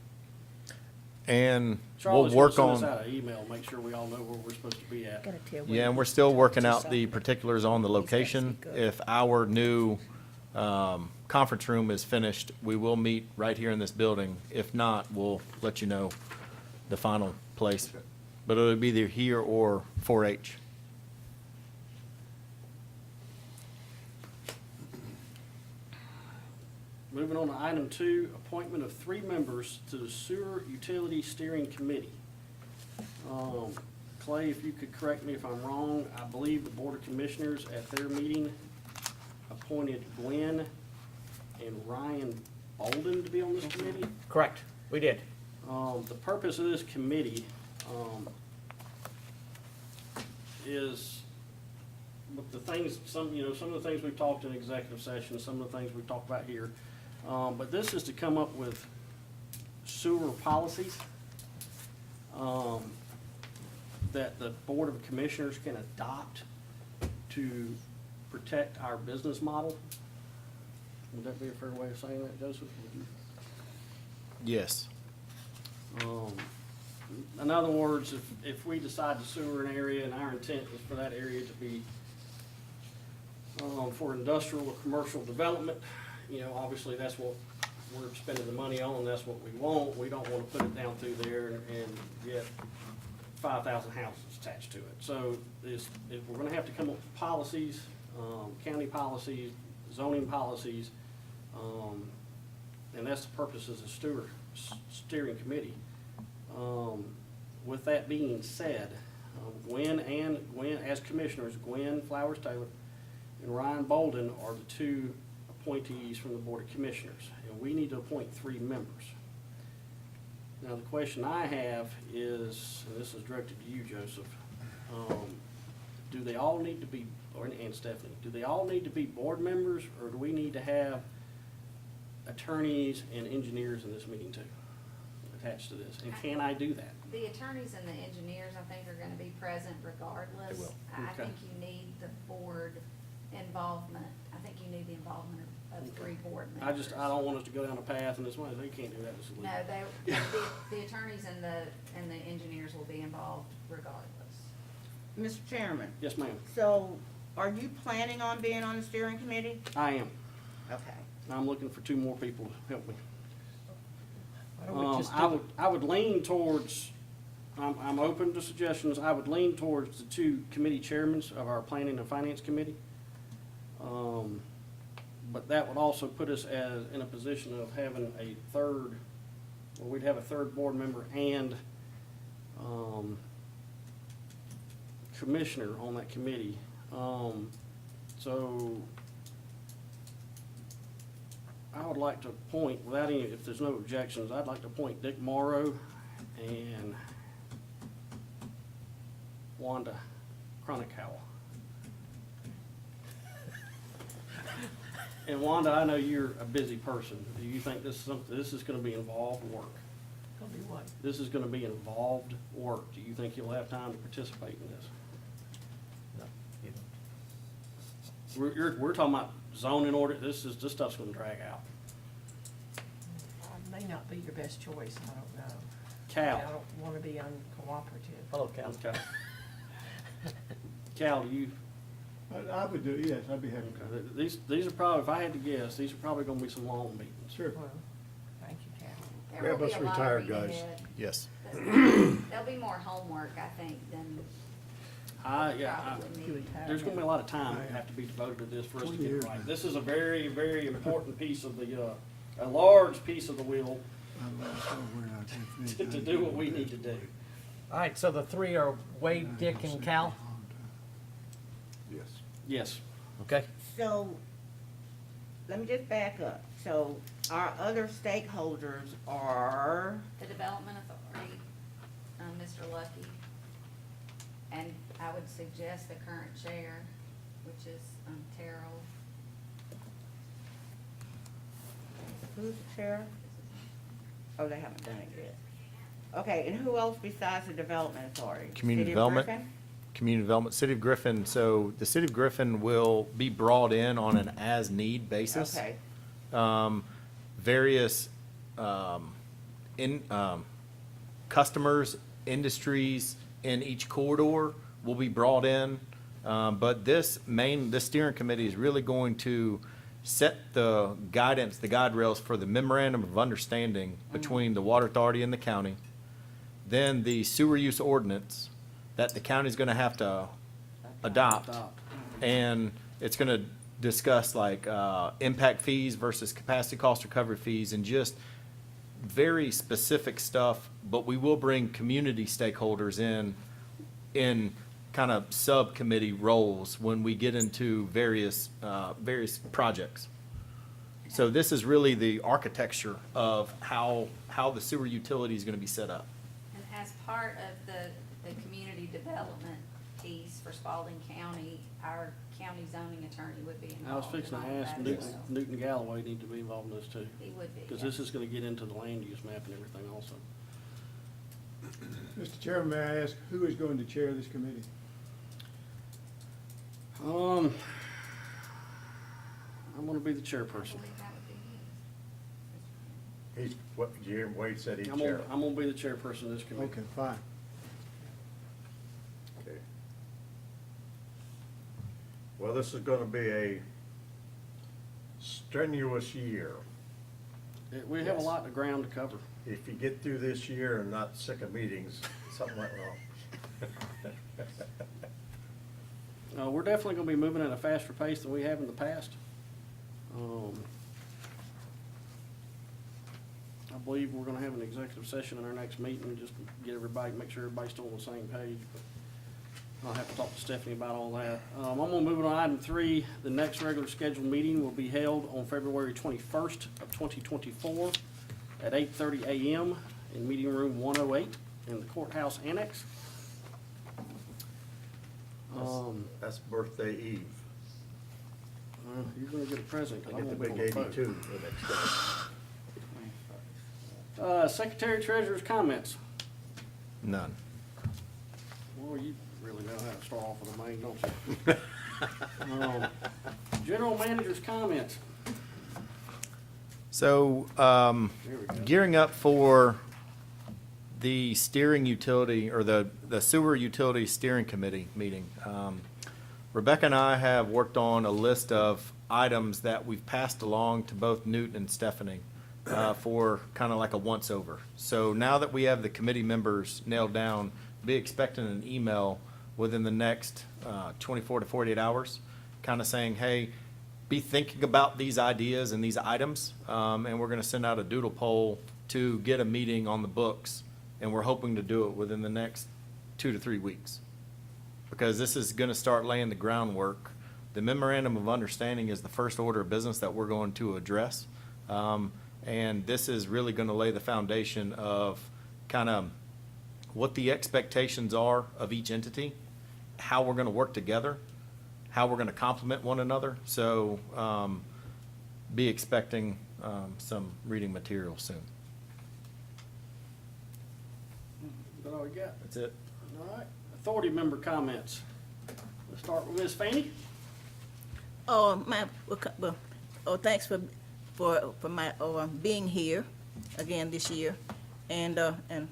And we'll Charlie's gonna work send us on, out an email, make sure we all know where we're supposed to be at. Gotta tell yeah, and when- we're still working out to the stop. particulars on the location. speak up. If our new conference room is finished, we will meet right here in this building. If not, we'll let you know the final place. But it'll be either here or 4-H. Moving on to item 2, appointment of 3 members to the Sewer Utility Steering Committee. Clay, if you could correct me if I'm wrong, I believe the Board of Commissioners at their meeting appointed Gwen and Ryan Bolden to be on this committee. Correct, we did. The purpose of this committee, is with the things, some of the things we've talked in executive session, some of the things we've talked about here. But this is to come up with sewer policies, that the Board of Commissioners can adopt to protect our business model. Would that be a fair way of saying that, Joseph? Would you? Yes. In other words, if we decide to sewer an area and our intent is for that area to be for industrial or commercial development, obviously that's what we're spending the money on, that's what we want. We don't want to put it down through there and get 5,000 houses attached to it. So if we're gonna have to come up with policies, county policies, zoning policies, and that's the purpose of the steering committee. With that being said, Gwen, as commissioners, Gwen Flowers Taylor and Ryan Bolden are the 2 appointees from the Board of Commissioners, and we need to appoint 3 members. Now, the question I have is, and this is directed to you, Joseph, do they all need to be, and Stephanie, do they all need to be board members, or do we need to have attorneys and engineers in this meeting too, attached to this? And can I do that? The attorneys and the engineers, I think, are gonna be present regardless. They will. I Okay. think you need the board involvement. I think you need the involvement of 3 board members. I don't want us to go down a path and this way, they can't do that, this is illegal. No, the attorneys and the engineers will be involved regardless. Mr. Chairman, Yes, ma'am, so are you planning on being on the steering committee? I am. Okay. I'm looking for 2 more people to help me. Why don't we just I would lean towards, I'm open to suggestions, I would lean towards the 2 committee chairmen of our planning and finance committee. But that would also put us in a position of having a third, well, we'd have a 3rd board member and, commissioner on that committee. So I would like to appoint, without any, if there's no objections, I'd like to appoint Dick Morrow and Wanda Chronicow. And Wanda, I know you're a busy person. Do you think this is something, this is gonna be involved work? Gonna be what? This is gonna be involved work. Do you think you'll have time to participate in this? No, you don't. We're talking about zoning order, this stuff's gonna drag out. May not be your best choice, I don't know. Cal. I don't wanna be uncooperative. Hello, Cal. Okay. Cal, do you, I would do, yes, I'd be happy to. okay, these are probably, if I had to guess, these are probably gonna be some long meetings. Sure. Well, thank you, Cal. There Grab will be us a lot of retired reading guys. ahead. Yes. There'll be more homework, I think, than Yeah, probably needed. there's gonna be a lot of time that have to be devoted to this for us to get it right. This is a very, very important piece of the, a large piece of the wheel to do what we need to do. All right, so the three are Wade, Dick, and Cal? Yes. Yes. Okay. So, let me just back up. So, our other stakeholders are, The Development Authority, Mr. Lucky, and I would suggest the current chair, which is Terrell. who's the chair? Oh, they haven't done it yet. Okay, and who else besides the Development Authority? Community City of Development. Griffin? Community Development, City of Griffin, so the City of Griffin will be brought in on an as-need basis. Okay, Various, customers, industries in each corridor will be brought in. But this steering committee is really going to set the guidance, the guide rails for the memorandum of understanding between the Water Authority and the county. Then the sewer use ordinance that the county's gonna have to adopt. And it's gonna discuss like, impact fees versus capacity cost recovery fees and just very specific stuff, but we will bring community stakeholders in kind of subcommittee roles when we get into various projects. So this is really the architecture of how the sewer utility is gonna be set up. And as part of the community development piece for Spalding County, our county zoning attorney would be I was involved fixing in to all ask, that as well. Newton Galloway need to be involved in this too. He would be, Because yes. this is gonna get into the land use map and everything also. Mr. Chairman, may I ask, who is going to chair this committee? I'm gonna be the I chairperson. believe that would be his. He's, what, did you hear Wade said he'd I'm chair? gonna be the chairperson of this committee. Okay, fine. Okay. Well, this is gonna be a strenuous year. We have a Yes. lot of ground to cover. If you get through this year and not sick of meetings, something went wrong. We're definitely gonna be moving at a faster pace than we have in the past. I believe we're gonna have an executive session in our next meeting, just to get everybody, make sure everybody's still on the same page. But I'll have to talk to Stephanie about all that. I'm gonna move on to item 3. The next regular scheduled meeting will be held on February 21st of 2024 at 8:30 a.m. in meeting room 108 in the courthouse annex. That's birthday eve. You're gonna get a present, 'cause I I'm get the gonna be big on the phone. 82 the next day. Secretary Treasurer's comments. None. Well, you really know how to start off with a main, don't you? General Manager's comments. So, Here we go. gearing up for the steering utility, or the sewer utility steering committee meeting. Rebecca and I have worked on a list of items that we've passed along to both Newt and Stephanie for kind of like a once-over. So now that we have the committee members nailed down, be expecting an email within the next 24 to 48 hours, kind of saying, hey, be thinking about these ideas and these items, and we're going to send out a doodle poll to get a meeting on the books, and we're hoping to do it within the next 2 to 3 weeks, because this is going to start laying the groundwork. The memorandum of understanding is the first order of business that we're going to address. And this is really going to lay the foundation of kind of what the expectations are of each entity, how we're going to work together, how we're going to complement one another. So be expecting some reading material soon. That's all we got. That's it. All right, authority member comments. Let's start with Ms. Fanny. Thanks for my being here again this year, and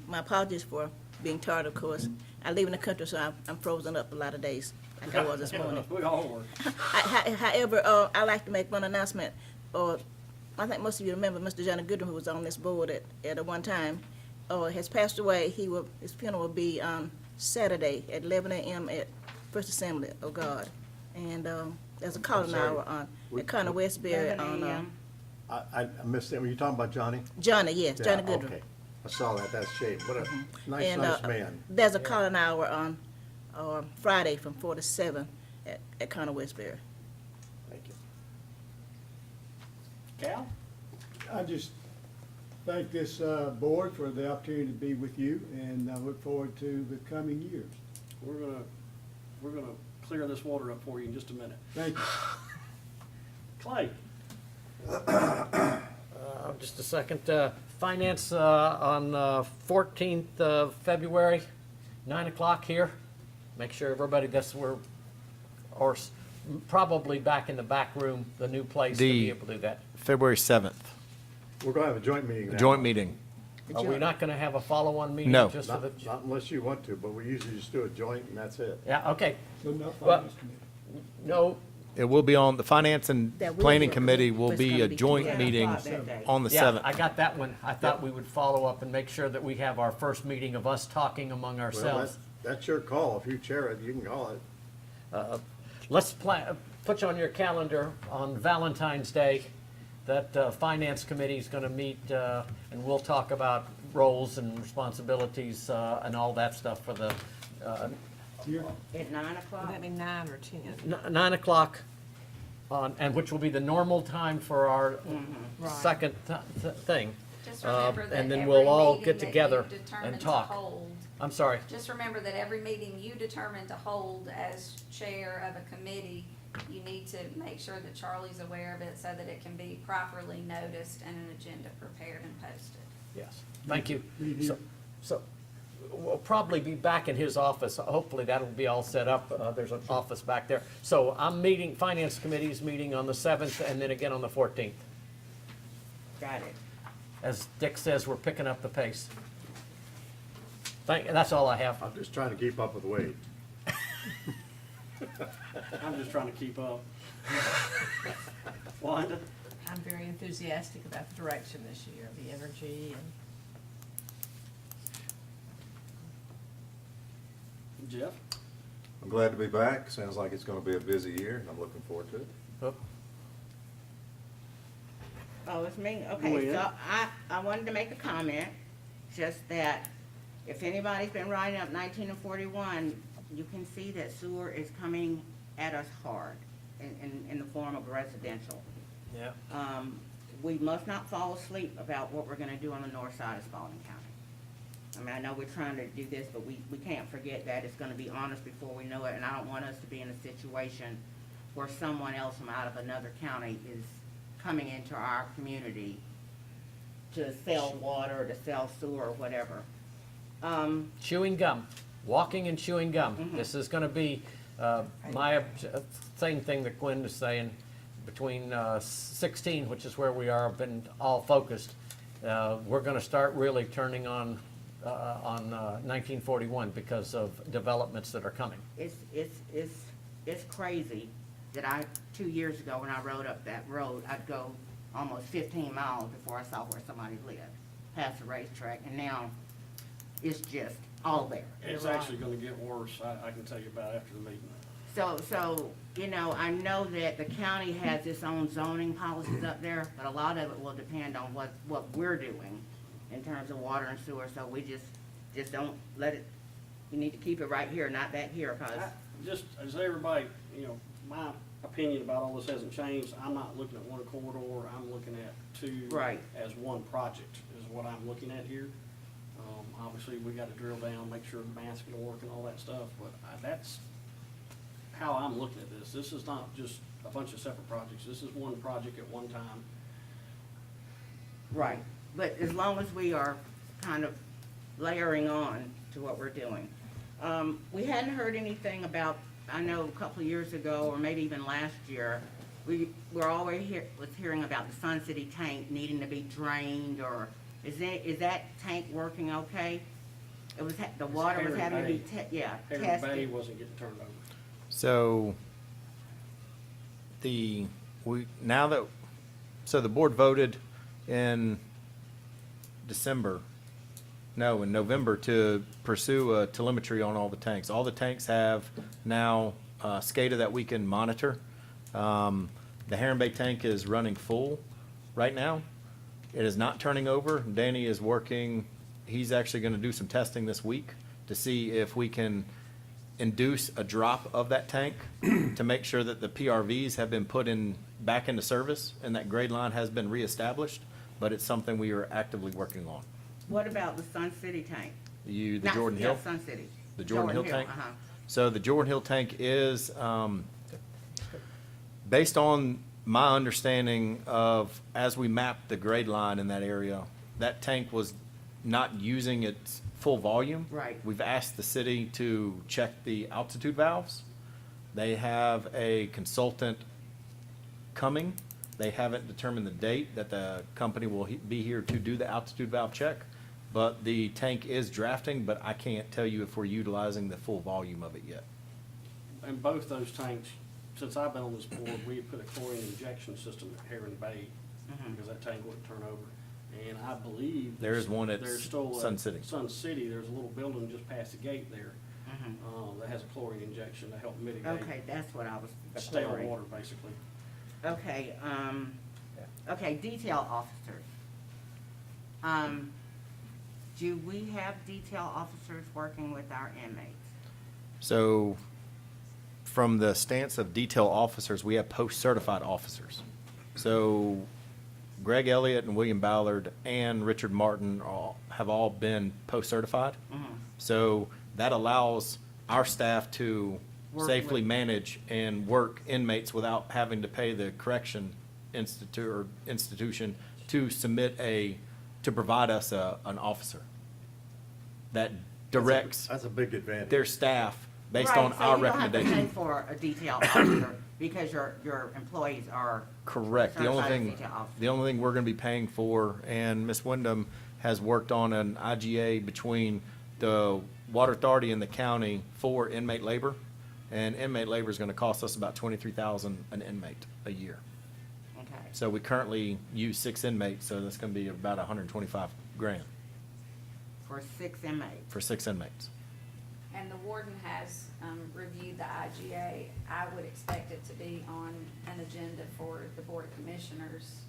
my apologies for being tired. Of course, I live in the country, so I'm frozen up a lot of days, like I was this morning. We all were. However, I like to make one announcement. I think most of you remember Mr. Johnny Goodwin, who was on this board at one time, has passed away. His funeral will be on Saturday at 11 a.m. at First Assembly of God, and there's a calling hour at Conner Westbury on. I missed it. Were you talking about Johnny? Johnny, yes, Yeah, Johnny Goodwin. okay. I saw that. That's shame. What a nice, And, nice man. There's a calling hour on Friday from 4 to 7 at Conner Westbury. Thank you. Cal? I just thank this board for the opportunity to be with you, and I look forward to the coming years. We're gonna clear this water up for you in just a minute. Thank you. Clay? Just a second. Finance on 14th of February, 9 o'clock here. Make sure everybody, probably back in the back room, the new place to be able to do that. February 7th, We're going to have a joint meeting. a now. joint meeting. Are we not going to have a follow-on meeting? No. Just for Not, the, not unless you want to, but we usually just do a joint and that's it. yeah, okay. So not Well- finance committee. No, It will be on, the Finance and That will Planning work. Committee will It's be gonna a be joint 10 meeting o'clock that day. on the yeah, 7th. I got that one. I thought we would follow up and make sure that we have our first meeting of us talking among Well, ourselves. that's your call. If you chair it, you can call it. Let's put on your calendar on Valentine's Day that Finance Committee is going to meet, and we'll talk about roles and responsibilities and all that stuff for the Here, At 9 Would o'clock? that be 9 or 10? 9 o'clock, and which will be the normal time for our Right. second thing. Just remember that And then every we'll all meeting get that together you determine and to talk. hold- I'm sorry. Just remember that every meeting you determine to hold as chair of a committee, you need to make sure that Charlie's aware of it so that it can be properly noticed and an agenda prepared and posted. Yes, thank you. Meet here. So we'll probably be back in his office. Hopefully that'll be all set up. There's an office back there. So I'm meeting, Finance Committee's meeting on the 7th and then again on the 14th. Got it. As Dick says, we're picking up the pace. That's all I have. I'm just trying to keep up with Wade. I'm just trying to keep up. Wanda? I'm very enthusiastic about the direction this year, the energy and Jeff? I'm glad to be back. Sounds like it's gonna be a busy year, and I'm looking forward to it. Oh, it's me? Go Okay, ahead. so I wanted to make a comment, just that if anybody's been riding up 19 and 41, you can see that sewer is coming at us hard in the form of residential. Yeah. We must not fall asleep about what we're gonna do on the north side of Spalding County. I mean, I know we're trying to do this, but we can't forget that it's gonna be on us before we know it, and I don't want us to be in a situation where someone else from out of another county is coming into our community to sell water, to sell sewer, or whatever. Chewing gum, walking and chewing gum. Mhm. This is going to be same thing that Gwen was saying, between 16, which is where we are, been all focused. We're going to start really turning on 1941 because of developments that are coming. It's crazy that 2 years ago, when I rode up that road, I'd go almost 15 miles before I saw where somebody lived, past the racetrack, and now it's just all there. It's actually gonna get worse, I can tell you about after the meeting. So, you know, I know that the county has its own zoning policies up there, but a lot of it will depend on what we're doing in terms of water and sewer, so we just don't let it, you need to keep it right here, not back here, cause, Just as everybody, you know, opinion about all this hasn't changed. I'm not looking at one corridor, I'm looking at two. Right. As one project is what I'm looking at here. Obviously, we gotta drill down, make sure the math's gonna work and all that stuff, but that's how I'm looking at this. This is not just a bunch of separate projects. This is one project at one time. Right, but as long as we are kind of layering on to what we're doing. We hadn't heard anything about, I know a couple of years ago, or maybe even last year, we were always hearing about the Sun City tank needing to be drained, or is that tank working okay? It was, the water was having to be, Harry Bay tested. wasn't getting turned over. So the board voted in November to pursue a telemetry on all the tanks. All the tanks have now SCADA that we can monitor. The Heron Bay tank is running full right now. It is not turning over. Danny is working, he's actually gonna do some testing this week to see if we can induce a drop of that tank to make sure that the PRVs have been put back into service and that grade line has been reestablished, but it's something we are actively working on. What about the Sun City tank? The Not- Jordan yeah, Hill? Sun City. The Jordan Hill tank? Uh-huh. So the Jordan Hill tank is, based on my understanding of, as we mapped the grade line in that area, that tank was not using its full volume. Right. We've asked the city to check the altitude valves. They have a consultant coming. They haven't determined the date that the company will be here to do the altitude valve check. But the tank is drafting, but I can't tell you if we're utilizing the full volume of it yet. And both those tanks, since I've been on this board, we put a chlorine injection system at Heron Bay because that tank wouldn't turn over. And I believe. There is one at there's still Sun City. Sun City, there's a little building just past the gate there, that has a chlorine injection to help mitigate. Okay, that's what I was. The stale querying. water, basically. Okay, okay, detail officers. Do we have detail officers working with our inmates? So, from the stance of detail officers, we have post-certified officers. So, Greg Elliott and William Ballard and Richard Martin have all been post-certified. So, that allows our staff to Work safely with- manage and work inmates without having to pay the correction institution to submit to provide us an officer that directs That's a big advantage. their staff based Right, on our So you don't have to pay recommendation. for a detail officer because your employees are. Correct. The only certified thing, detail officers. the only thing we're gonna be paying for, and Ms. Wyndham has worked on an IGA between the Water Authority and the county for inmate labor. And inmate labor is gonna cost us about $23,000 an inmate a year. Okay, So we currently use 6 inmates, so that's gonna be about $125,000 for 6 inmates. for 6 inmates. And the warden has reviewed the IGA. I would expect it to be on an agenda for the Board of Commissioners.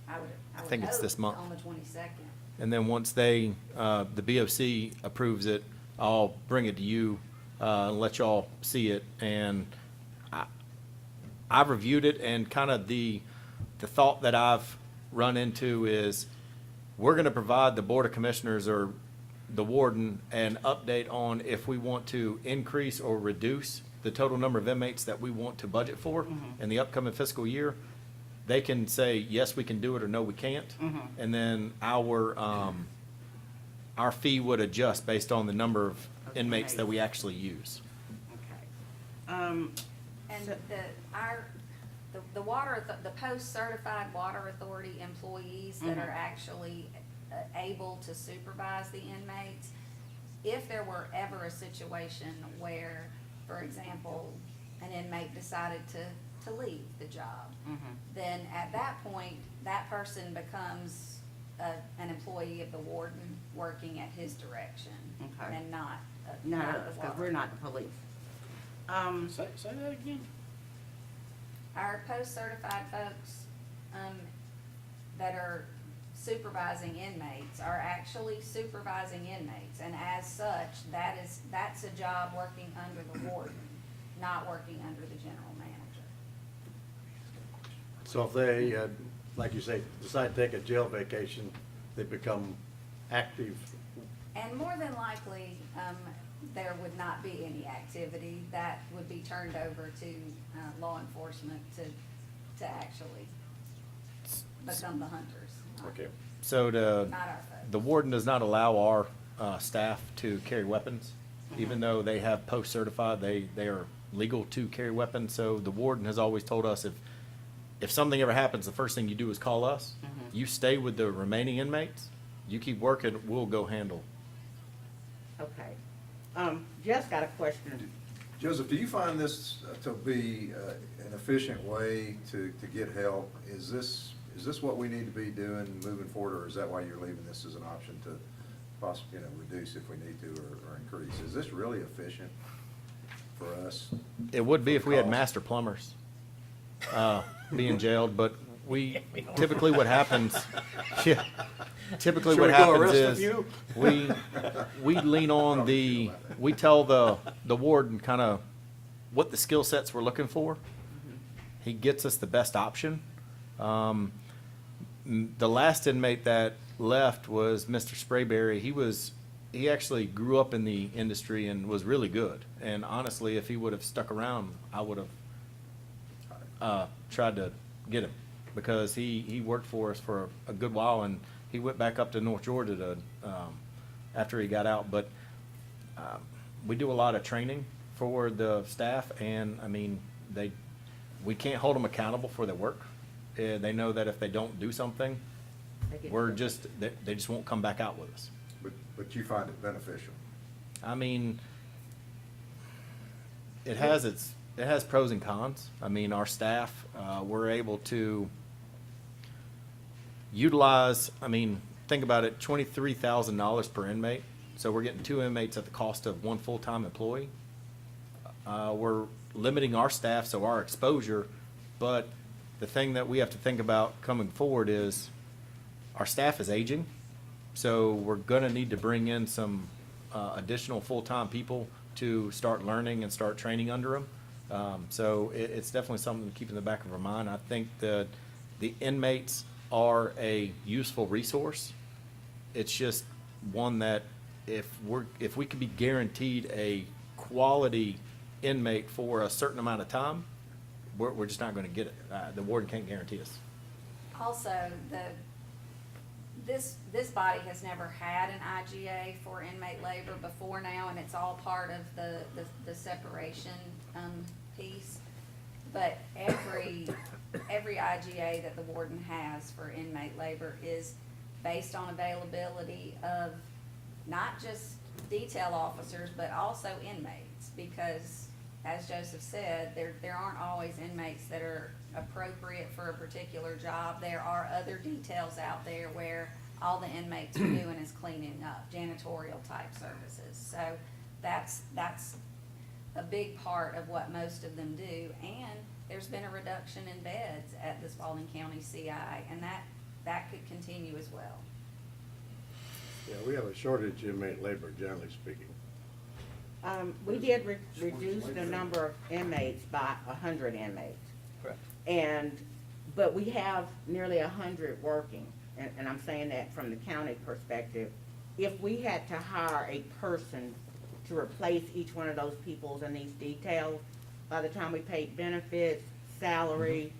I would think it's hope this month. On the 22nd. And then once the BOC approves it, I'll bring it to you, and let y'all see it. And I've reviewed it, and kind of the thought that I've run into is we're gonna provide the Board of Commissioners or the warden an update on if we want to increase or reduce the total number of inmates that we want to budget for in the upcoming fiscal year. They can say, yes, we can do it, or no, we can't. And then our fee would adjust based on the number of inmates that we actually use. Okay. And So- the post-certified water authority employees that are actually able to supervise the inmates, if there were ever a situation where, for example, an inmate decided to leave the job, then at that point, that person becomes an employee of the warden working at his direction Okay. and not No, the because water. we're not the police. Say that again? Our post-certified folks, that are supervising inmates are actually supervising inmates, and as such, that's a job working under the warden, not working under the general manager. So if they, like you say, decide to take a jail vacation, they become active. And more than likely, there would not be any activity. That would be turned over to law enforcement to actually become the hunters. Okay. So Not our folks. the warden does not allow our staff to carry weapons, even though they have post-certified, they are legal to carry weapons. So the warden has always told us if something ever happens, the first thing you do is call us. You stay with the remaining inmates, you keep working, we'll go handle. Okay. Jess got a question. Joseph, do you find this to be an efficient way to get help? Is this what we need to be doing moving forward, or is that why you're leaving this as an option to possibly, reduce if we need to or increase? Is this really efficient for us? It would be if we had Cost. master plumbers being jailed, but we, typically what happens, yeah, typically Should what we go happens arrest a is, few? we lean on we tell the warden kind of what the skill sets we're looking for. He gets us the best option. The last inmate that left was Mr. Sprayberry. He actually grew up in the industry and was really good. And honestly, if he would have stuck around, I would have tried to get him, because he worked for us for a good while, and he went back up to North Georgia to after he got out. But we do a lot of training for the staff, and I mean, we can't hold them accountable for their work. They know that if they don't do something, they just won't come back out with us. But you find it beneficial? I mean, it has pros and cons. I mean, our staff, we're able to utilize, I mean, think about it, $23,000 per inmate. So we're getting 2 inmates at the cost of 1 full-time employee. We're limiting our staff, so our exposure, but the thing that we have to think about coming forward is our staff is aging. So we're gonna need to bring in some additional full-time people to start learning and start training under them. So it's definitely something to keep in the back of our mind. I think the inmates are a useful resource. It's just one that if we could be guaranteed a quality inmate for a certain amount of time, we're just not gonna get it. The warden can't guarantee us. Also, this body has never had an IGA for inmate labor before now, and it's all part of the separation piece. But every IGA that the warden has for inmate labor is based on availability of not just detail officers, but also inmates, because as Joseph said, there aren't always inmates that are appropriate for a particular job. There are other details out there where all the inmates are doing is cleaning up, janitorial type services. So that's a big part of what most of them do. And there's been a reduction in beds at the Spalding County CI, and that could continue as well. Yeah, we have a shortage of inmate labor, generally speaking. We did reduce the number of inmates by 100 inmates. Correct. But we have nearly 100 working, and I'm saying that from the county perspective. If we had to hire a person to replace each one of those people in these details, by the time we paid benefits, salary,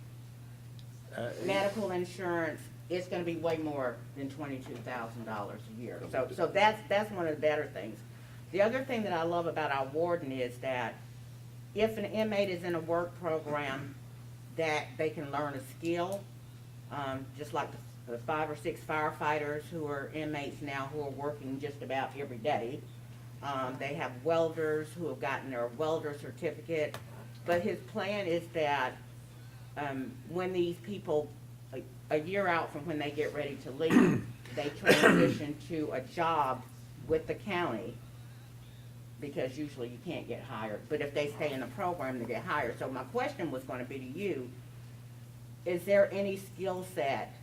medical insurance, it's gonna be way more than $22,000 a year. So that's one of the better things. The other thing that I love about our warden is that if an inmate is in a work program, that they can learn a skill, just like the 5 or 6 firefighters who are inmates now who are working just about every day. They have welders who have gotten their welder certificate. But his plan is that when these people, a year out from when they get ready to leave, they transition to a job with the county, because usually you can't get hired. But if they stay in the program, they get hired. So my question was going to be to you, is there any skill set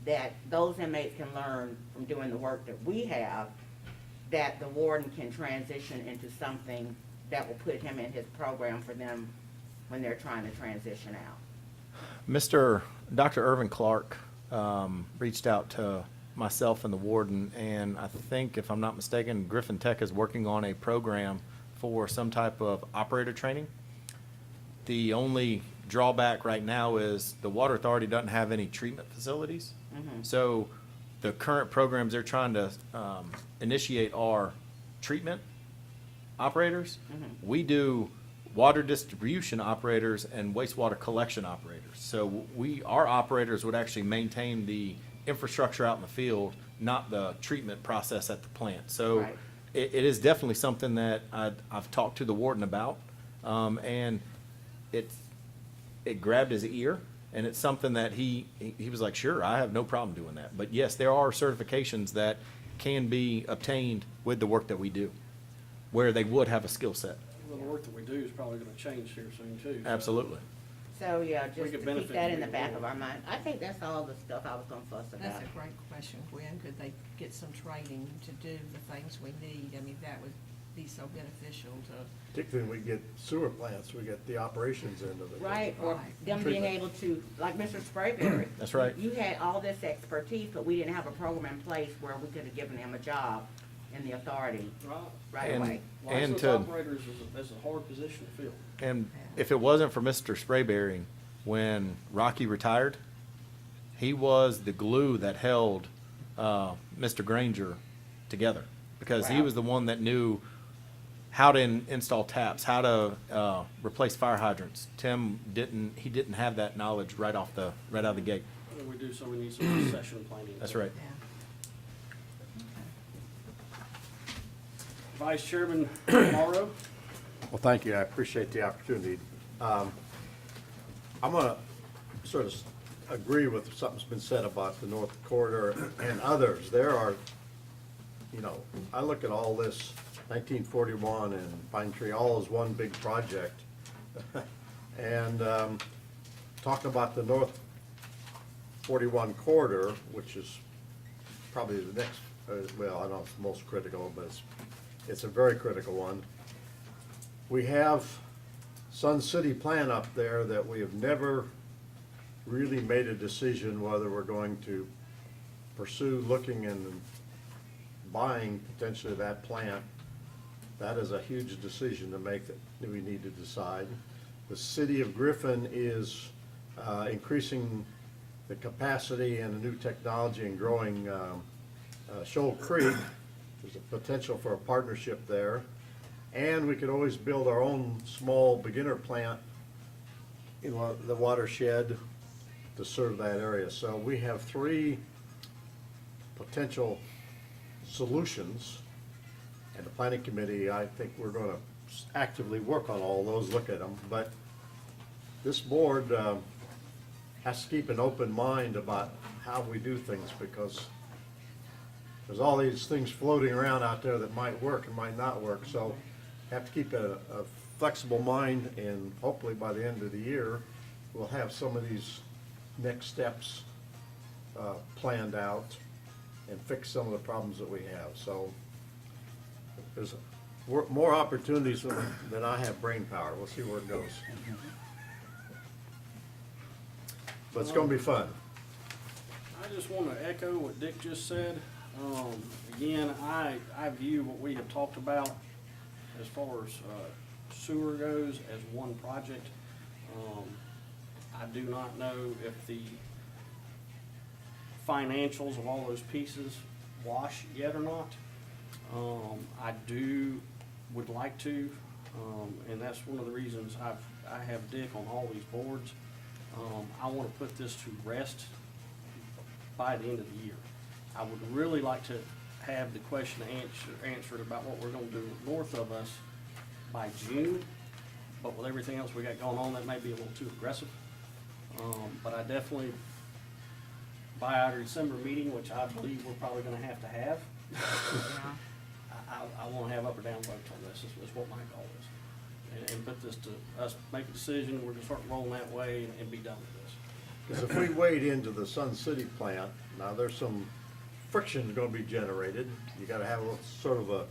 that those inmates can learn from doing the work that we have, that the warden can transition into something that will put him in his program for them when they're trying to transition out? Mr. Dr. Irvin Clark reached out to myself and the warden, and I think, if I'm not mistaken, Griffin Tech is working on a program for some type of operator training. The only drawback right now is the Water Authority doesn't have any treatment facilities. So the current programs they're trying to initiate are treatment operators. We do water distribution operators and wastewater collection operators. So our operators would actually maintain the infrastructure out in the field, not the treatment process at the plant. So Right. it is definitely something that I've talked to the warden about, and it grabbed his ear, and it's something that he was like, sure, I have no problem doing that. But yes, there are certifications that can be obtained with the work that we do, where they would have a skill set. Well, the work that we do is probably gonna change here soon too. so- Absolutely. So, yeah, We just could to keep benefit that in from the it back more. of our mind. I think that's all the stuff I was gonna fuss about. That's a great question, Gwen. Could they get some training to do the things we need? I mean, that would be so beneficial to, Particularly when we get sewer plants, we get the operations end of it. Right, or Right. them being able to, like Mr. Sprayberry. That's right. You had all this expertise, but we didn't have a program in place where we could have given him a job in the authority right And- away. License to- operators is a hard position to fill. And if it wasn't for Mr. Sprayberry, when Rocky retired, he was the glue that held Mr. Granger together, because he Wow. was the one that knew how to install taps, how to replace fire hydrants. Tim didn't have that knowledge right out of the gate. What do we do? So we need some succession planning. That's right. yeah. Vice Chairman Morrow. Well, thank you, I appreciate the opportunity. I'm gonna sort of agree with something's been said about the North Corridor and others. There are, I look at all this 1941 and Pine Tree all as one big project. And talking about the North 41 corridor, which is probably the next, well, I don't know if it's most critical, but it's a very critical one. We have Sun City plan up there that we have never really made a decision whether we're going to pursue looking and buying potentially that plant. That is a huge decision to make that we need to decide. The city of Griffin is increasing the capacity and the new technology and growing Shoal Creek. There's a potential for a partnership there. And we could always build our own small beginner plant in the watershed to serve that area. So we have three potential solutions. And the planning committee, I think we're gonna actively work on all those, look at them. But this board has to keep an open mind about how we do things, because there's all these things floating around out there that might work and might not work. So have to keep a flexible mind, and hopefully by the end of the year, we'll have some of these next steps planned out and fix some of the problems that we have. So there's more opportunities than I have brain power. We'll see where it goes. But it's gonna be fun. I just want to echo what Dick just said. Again, I view what we have talked about as far as sewer goes as one project. I do not know if the financials of all those pieces wash yet or not. I would like to, and that's one of the reasons I have Dick on all these boards. I want to put this to rest by the end of the year. I would really like to have the question answered about what we're gonna do north of us by June, but with everything else we got going on, that may be a little too aggressive. But I definitely, by our December meeting, which I believe we're probably gonna have to have, I wanna have up or down votes on this, is what my goal is. And put this to us, make a decision, we're gonna start rolling that way and be done with this. Because if we wade into the Sun City plant, now there's some friction gonna be generated. You gotta have a sort of a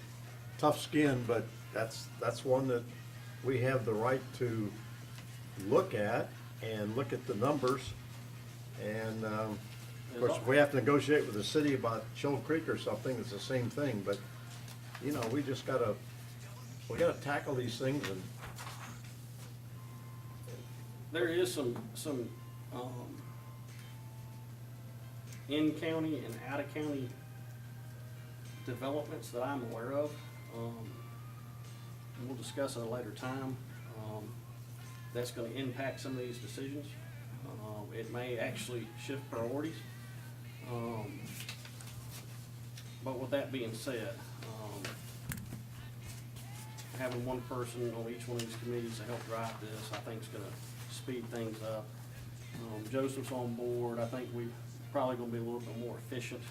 tough skin, but that's one that we have the right to look at and look at the numbers And, of course, if we have to negotiate with the city about Shoal Creek or something, it's the same thing, but, you know, we gotta tackle these things and, There is some, in-county and out-of-county developments that I'm aware of. And we'll discuss at a later time. That's gonna impact some of these decisions. It may actually shift priorities. But with that being said, having one person on each one of these committees to help drive this, I think is gonna speed things up. Joseph's on board. I think we probably gonna be a little bit more efficient.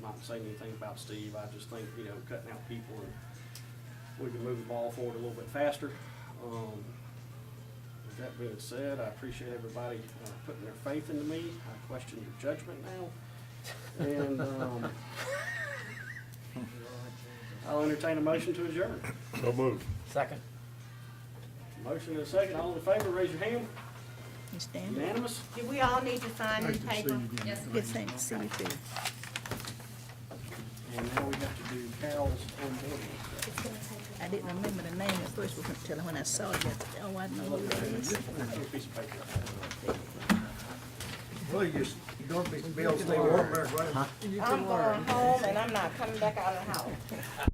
Not saying anything about Steve. I just think, you know, cutting out people and we can move the ball forward a little bit faster. With that being said, I appreciate everybody putting their faith into me. I question your judgment now. And I'll entertain a motion to adjourn. so move. Second. Motion and a second. All in favor, raise your hand. You stand? Unanimous? Do we all need to sign this Nice to see paper? you again. Good thing to see you too. And now we have to do Carol's onboarding. I didn't remember the name at first until when I saw it yesterday. Oh, I know who that is. Piece of paper. Well, you're gonna be able to stay warm there, right? I'm going home and I'm not coming back out of the house.